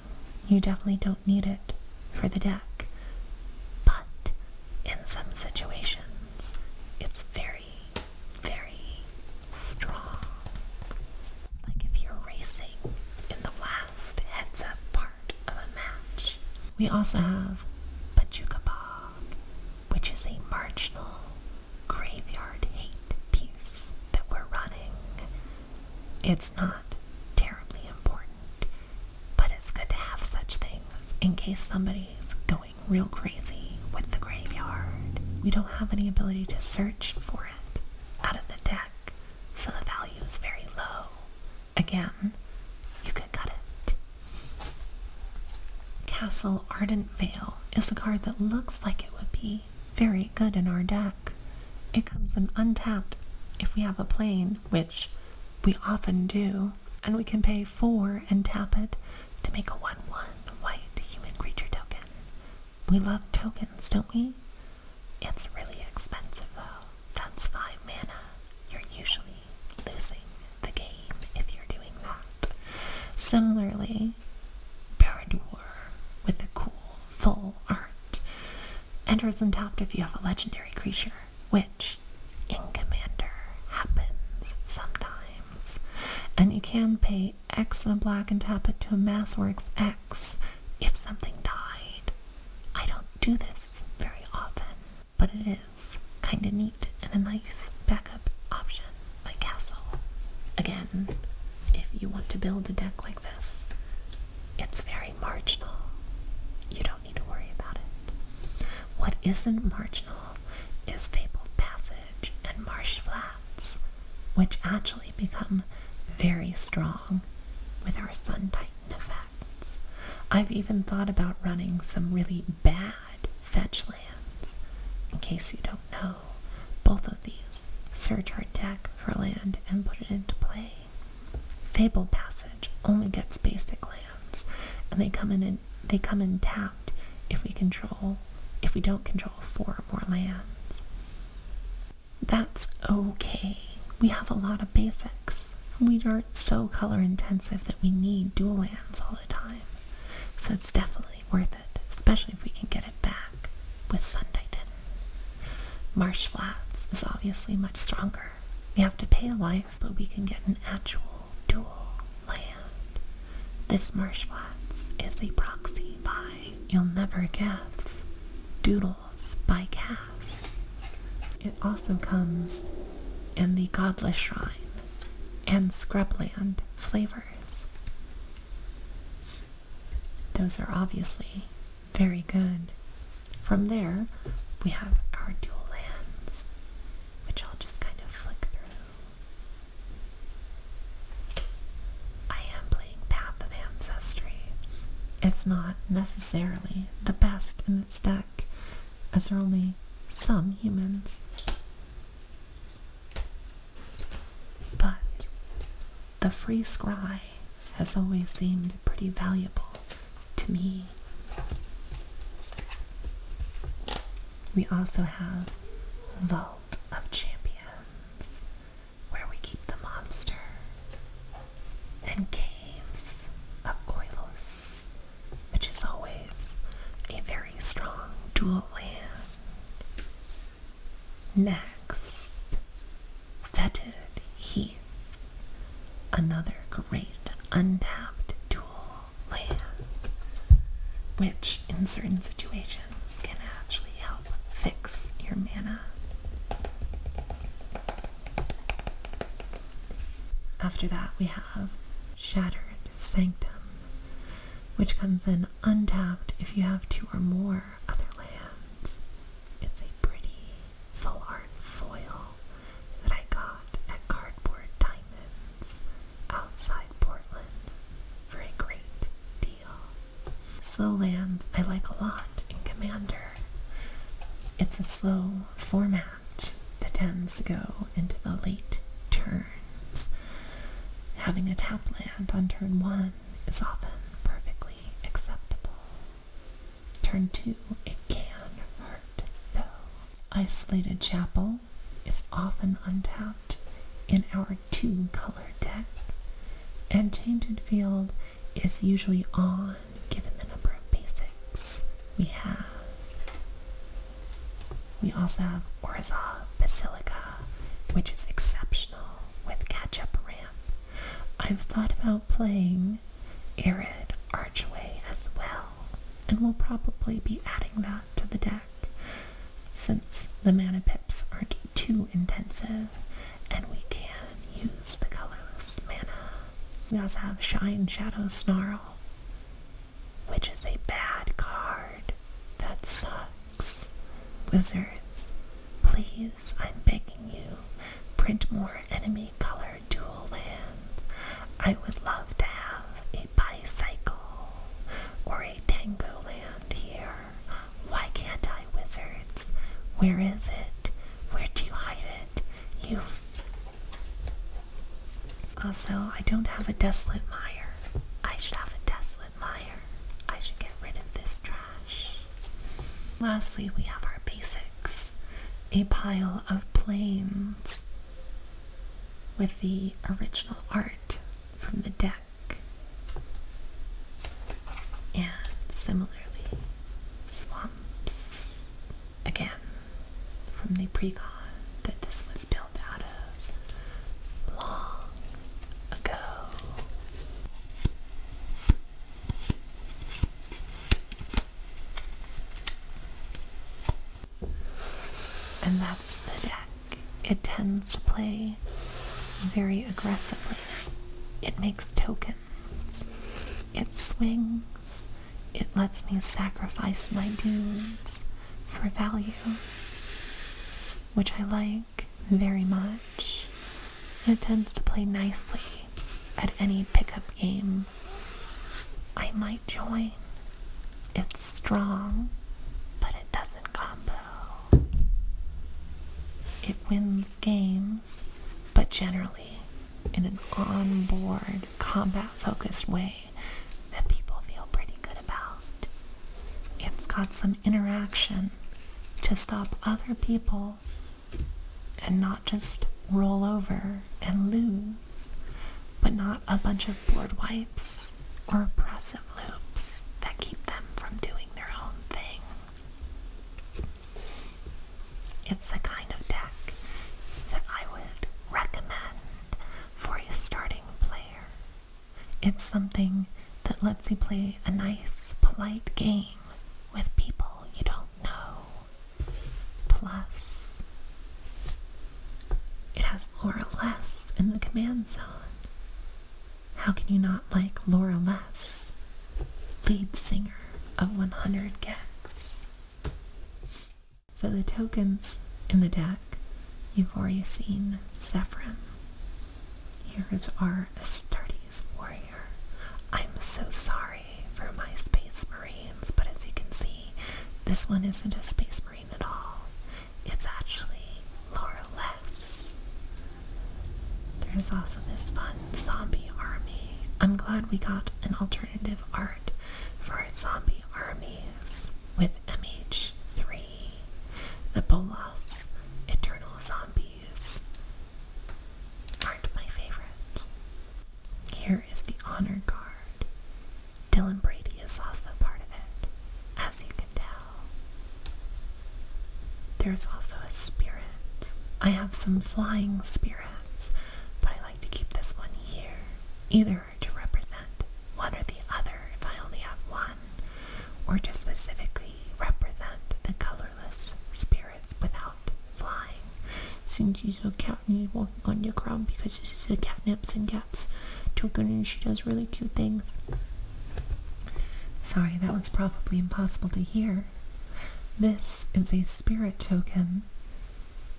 You definitely don't need it for the deck. But in some situations, it's very, very strong. Like if you're racing in the last heads-up part of a match. We also have Pachuca Bog, which is a march marginal graveyard hate piece that we're running. It's not terribly important, but it's good to have such things in case somebody's going real crazy with the graveyard. We don't have any ability to search for it out of the deck, so the value is very low. Again, you could cut it. Castle Ardent Veil is a card that looks like it would be very good in our deck. It comes in untapped if we have a plane, which we often do, and we can pay 4 and tap it to make a 1/1 white human creature token. We love tokens, don't we? It's really expensive though. That's 5 mana. You're usually losing the game if you're doing that. Similarly, Baradur with the cool full art enters untapped if you have a legendary creature, which in Commander happens sometimes. And you can pay X and a black and tap it to a Massworks X if something died. I don't do this very often, but it is kind of neat and a nice backup option like Castle. Again, if you want to build a deck like this, it's very marginal. You don't need to worry about it. What isn't marginal is Fabled Passage and Marsh Flats, which actually become very strong with our Sun Titan effects. I've even thought about running some really bad fetch lands. In case you don't know, both of these search our deck for land and put it into play. Fabled Passage only gets basic lands, and they come in tapped if we don't control 4 or more lands. That's okay. We have a lot of basics. We aren't so color intensive that we need dual lands all the time. So it's definitely worth it, especially if we can get it back with Sun Titan. Marsh Flats is obviously much stronger. We have to pay a life, but we can get an actual dual land. This Marsh Flats is a proxy by You'll Never Guess Doodles by Cass. It also comes in the Godless Shrine and Scrubland flavors. Those are obviously very good. From there, we have our dual lands, which I'll just kind of flick through. I am playing Path of Ancestry. It's not necessarily the best in this deck, as there are only some humans. But the free scry has always seemed pretty valuable to me. We also have Vault of Champions, where we keep the monster, and Caves of Koilos, which is always a very strong dual land. Next, Fetid Heath, another great untapped dual land, which in certain situations can actually help fix your mana. After that, we have Shattered Sanctum, which comes in untapped if you have 2 or more other lands. It's a pretty full art foil that I got at Cardboard Diamonds outside Portland for a great deal. Slow lands I like a lot in Commander. It's a slow format that tends to go into the late turns. Having a tap land on turn 1 is often perfectly acceptable. Turn 2, it can hurt though. Isolated Chapel is often untapped in our 2-color deck, and Tainted Field is usually on given the number of basics we have. We also have Orzhov Basilica, which is exceptional with catch-up ramp. I've thought about playing Arid Archway as well, and we'll probably be adding that to the deck. since the mana pips aren't too intensive, and we can use the colorless mana. We also have Shine Shadow Snarl, which is a bad card. That sucks. Wizards, please, I'm begging you, print more enemy colored dual lands. I would love to have a bicycle or a tango land here. Why can't I, Wizards? Where is it? Where'd you hide it? You. Also, I don't have a Desolate Mire. I should have a Desolate Mire. I should get rid of this trash. Lastly, we have our basics. A pile of planes with the original art from the deck. And similarly, swamps, again, from the precon that this was built out of long ago. And that's the deck. It tends to play very aggressively. It makes tokens. It swings. It lets me sacrifice my dudes for value, which I like very much. It tends to play nicely at any pickup game I might join. It's strong, but it doesn't combo. It wins games, but generally in an on-board, combat-focused way that people feel pretty good about. It's got some interaction to stop other people and not just roll over and lose, but not a bunch of board wipes or oppressive loops that keep them from doing their own thing. It's the kind of deck that I would recommend for a starting player. It's something that lets you play a nice, polite game with people you don't know. Plus, it has Laura Less in the command zone. How can you not like Laura Less, lead singer of 100 Gex? So the tokens in the deck, you've already seen Zephyrin. Here is our Astartes Warrior. I'm so sorry for my Space Marines, but as you can see, this one isn't a Space Marine at all. It's actually Laura Less. There's also this fun zombie army. I'm glad we got an alternative art for our zombie armies with MH3. The Bolas Eternal Zombies aren't my favorite. Here is the Honor Guard. Dylan Brady is also part of it, as you can tell. There's also a spirit. I have some flying spirits, but I like to keep this one here, either to represent one or the other if I only have one, or to specifically represent the colorless spirits without flying. Since she's a cat and she's walking on the ground because this is a catnips and cats token and she does really cute things. Sorry, that was probably impossible to hear. This is a spirit token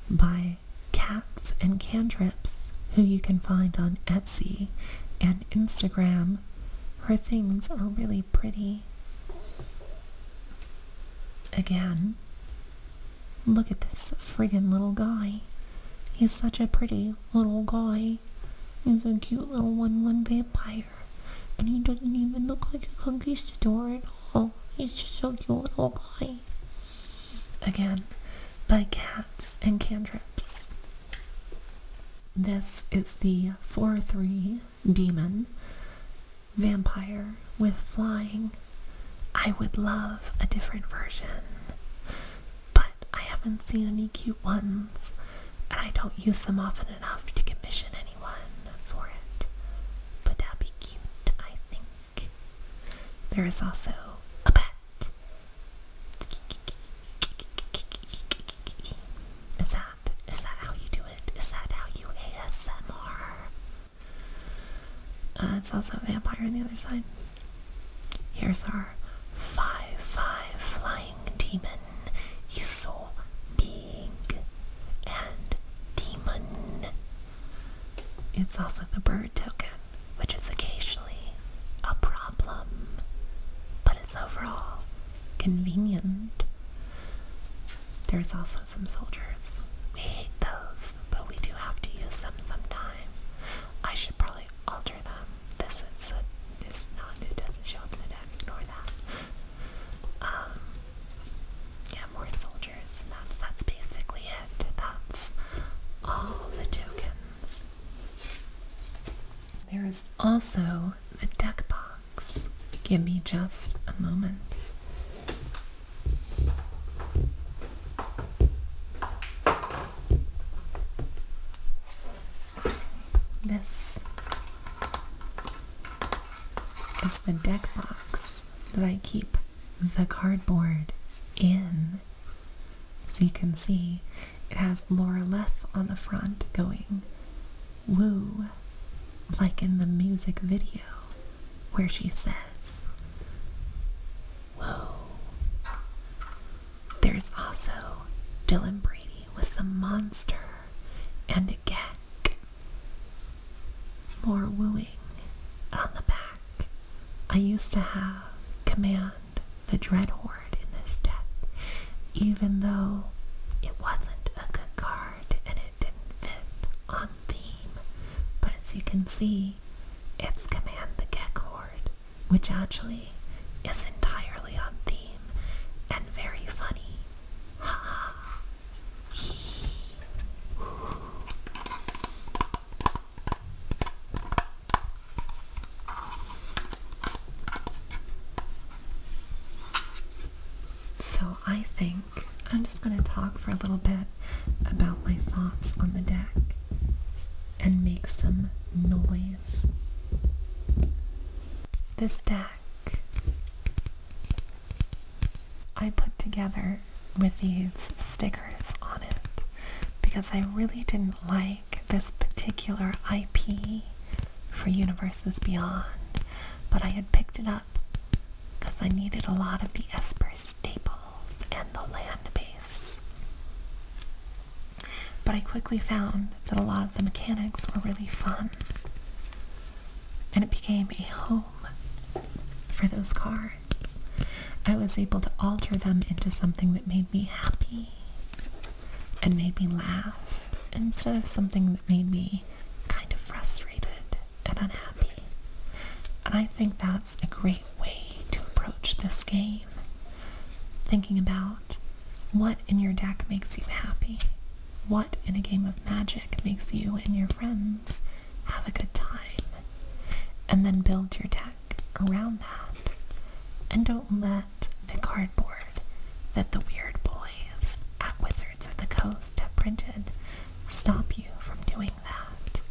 by Cats and Cantrips, who you can find on Etsy and Instagram. Her things are really pretty. Again, look at this friggin' little guy. He's such a pretty little guy. He's a cute little 1/1 vampire. And he doesn't even look like a conquistador at all. He's just so cute little guy. Again, by Cats and Cantrips. This is the 4/3 demon vampire with flying. I would love a different version, but I haven't seen any cute ones, and I don't use them often enough to commission anyone for it. But that'd be cute, I think. There is also a pet. also a vampire on the other side. Here's our 5/5 flying demon. He's so big and demon. It's also the bird token, which is occasionally a problem, but it's overall convenient. There's also some soldiers. We hate those, but we do have to use them sometime. I should probably alter them. It doesn't show up in the deck. Ignore that. Yeah, more soldiers, and that's basically it. That's all the tokens. There is also the deck box. Give me just a moment. This is the deck box that I keep the cardboard in. So you can see it has Laura Less on the front going woo, like in the music video where she says woo. There's also Dylan Brady with some monster and a geck. More wooing on the back. I used to have Command, the Dread Horde, in this deck, even though it wasn't a good card and it didn't fit on theme. But as you can see, it's Command the Geck Horde, which actually is entirely on theme and very funny. Ha ha. So I think I'm just going to talk for a little bit about my thoughts on the deck and make some noise. This deck I put together with these stickers on it because I really didn't like this particular IP for Universes Beyond, but I had picked it up because I needed a lot of the Esper staples and the land base. But I quickly found that a lot of the mechanics were really fun, and it became a home for those cards. I was able to alter them into something that made me happy and made me laugh instead of something that made me kind of frustrated and unhappy. And I think that's a great way to approach this game. Thinking about what in your deck makes you happy, what in a game of Magic makes you and your friends have a good time, and then build your deck around that. And don't let the cardboard that the weird boys at Wizards of the Coast have printed stop you from doing that.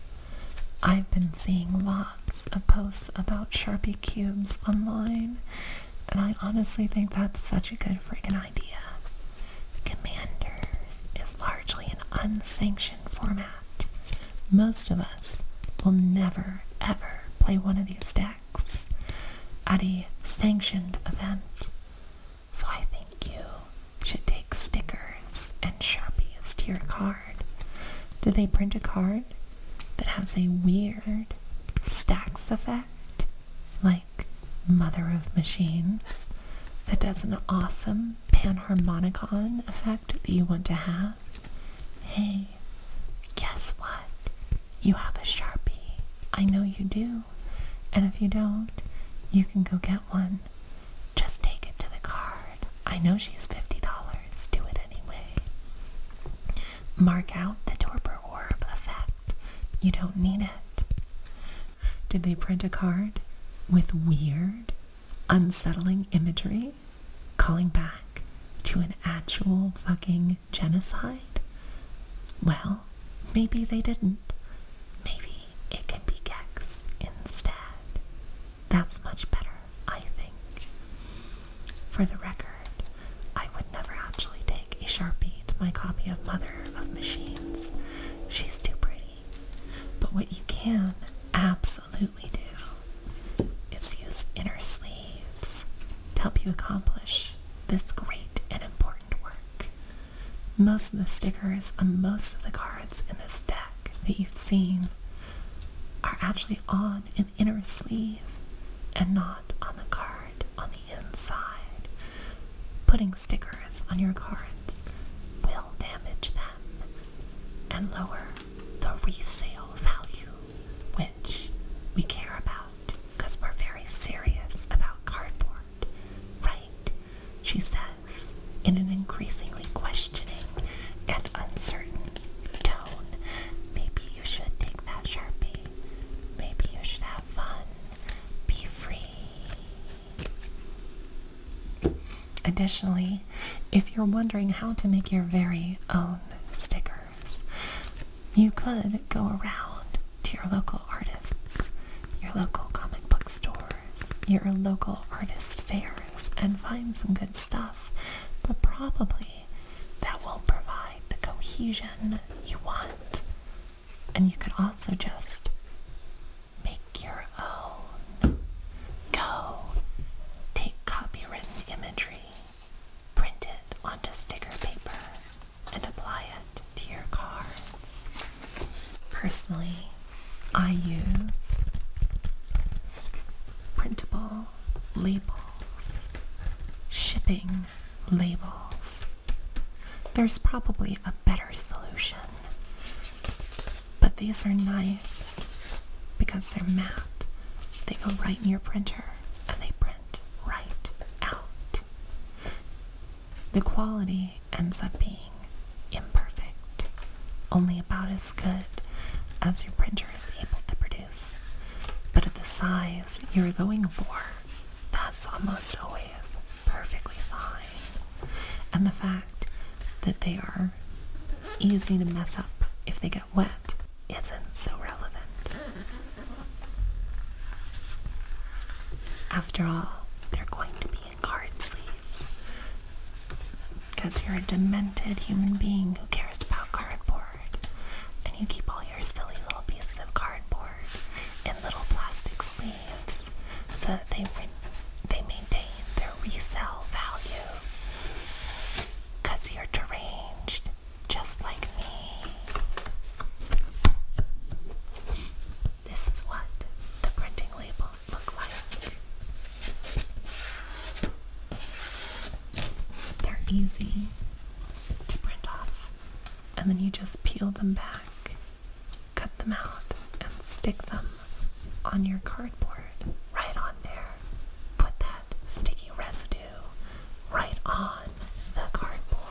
I've been seeing lots of posts about Sharpie cubes online, and I honestly think that's such a good friggin' idea. Commander is largely an unsanctioned format. Most of us will never, ever play one of these decks at a sanctioned event. So I think you should take stickers and Sharpies to your card. Did they print a card that has a weird stacks effect, like Mother of Machines, that does an awesome panharmonicon effect that you want to have? Hey, guess what? You have a Sharpie. I know you do. And if you don't, you can go get one. Just take it to the card. I know she's $50. Do it anyway. Mark out the Torpor Orb effect. You don't need it. Did they print a card with weird, unsettling imagery calling back to an actual fucking genocide? Well, maybe they didn't. Maybe it can be Gex instead. That's much better, I think. For the record, I would never actually take a Sharpie to my copy of Mother of Machines. She's too pretty. But what you can absolutely do this great and important work. Most of the stickers on most of the cards in this deck that you've seen are actually on an inner sleeve and not on the card on the inside. Putting stickers on your cards will damage them and lower the resale value, which we care about because we're very serious about cardboard, right? She says in an increasingly questioning and uncertain tone. Maybe you should take that Sharpie. Maybe you should have fun. Be free. Additionally, if you're wondering how to make your very own stickers, you could go around to your local artists, your local comic book stores, your local artist fairs, and find some good stuff, but probably that won't provide the cohesion you want. And you could also just make your own. Go take copywritten imagery, print it onto sticker paper, and apply it to your cards. Personally, I use printable labels, shipping labels. There's probably a better solution, but these are nice because they're matte. They go right in your printer and they print right out. The quality ends up being imperfect, only about as good as your printer is able to produce. But at the size you're going for, that's almost always perfectly fine. And the fact that they are easy to mess up if they get wet isn't so relevant. After all, they're going to be in card sleeves. Because you're a demented human being who cares about cardboard, and you keep all your silly little pieces of cardboard in little plastic sleeves so that they maintain their resale value. Because you're deranged, just like me. This is what the printing labels look like. They're easy to print off, and then you just peel them back, cut them out, and stick them on your cardboard, right on there. Put that sticky residue right on the cardboard.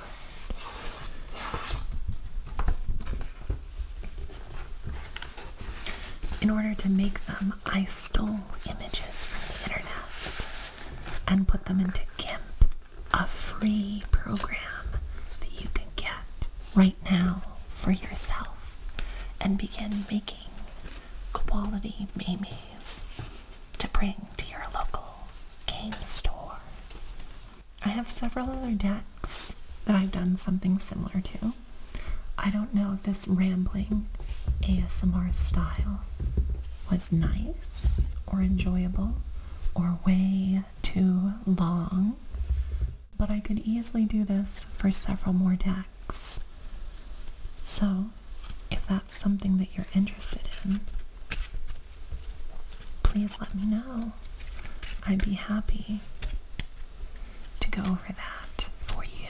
In order to make them, I stole images from the internet and put them into GIMP, a free program that you can get right now for yourself, and begin making quality memes to bring to your local game store. I have several other decks that I've done something similar to. I don't know if this rambling ASMR style was nice or enjoyable or way too long, but I could easily do this for several more decks. So, if that's something that you're interested in, please let me know. I'd be happy to go over that for you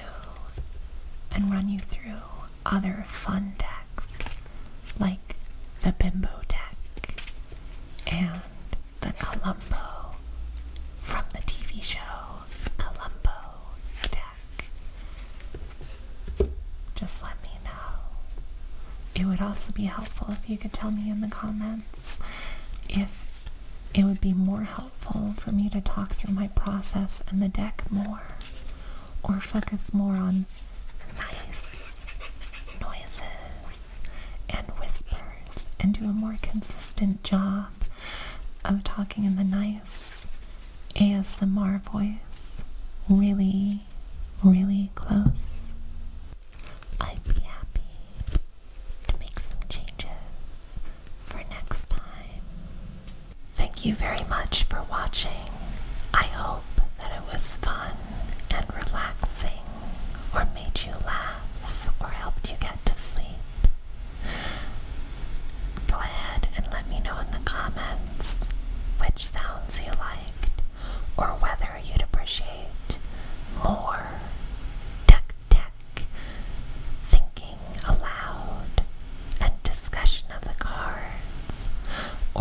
and run you through other fun decks like the Bimbo deck and the Columbo from the TV show Columbo deck. Just let me know. It would also be helpful if you could tell me in the comments if it would be more helpful for me to talk through my process and the deck more, or focus more on nice noises and whispers and do a more consistent job of talking in the nice ASMR voice really, really close. I'd be happy to make some changes for next time. Thank you very much for watching. I hope that it was fun and relaxing.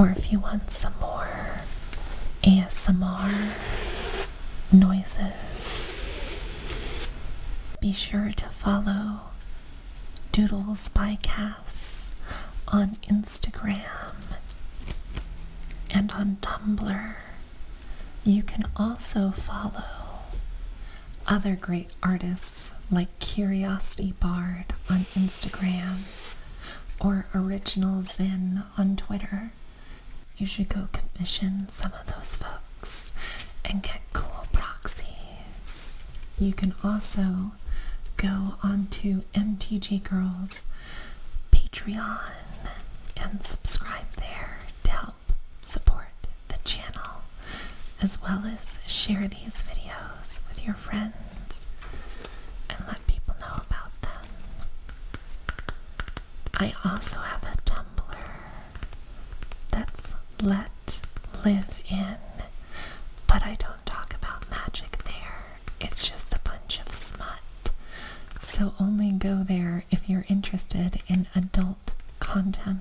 or if you want some more ASMR noises, be sure to follow Doodles by Cass on Instagram and on Tumblr. You can also follow other great artists like Curiosity Bard on Instagram or Original Zen on Twitter. You should go commission some of those folks and get cool proxies. You can also go onto MTG Girls Patreon and subscribe there to help support the channel, as well as share these videos with your friends and let people know about them. I also have a Tumblr that's Let Live In, but I don't talk about magic there. It's just a bunch of smut. So only go there if you're interested in adult content.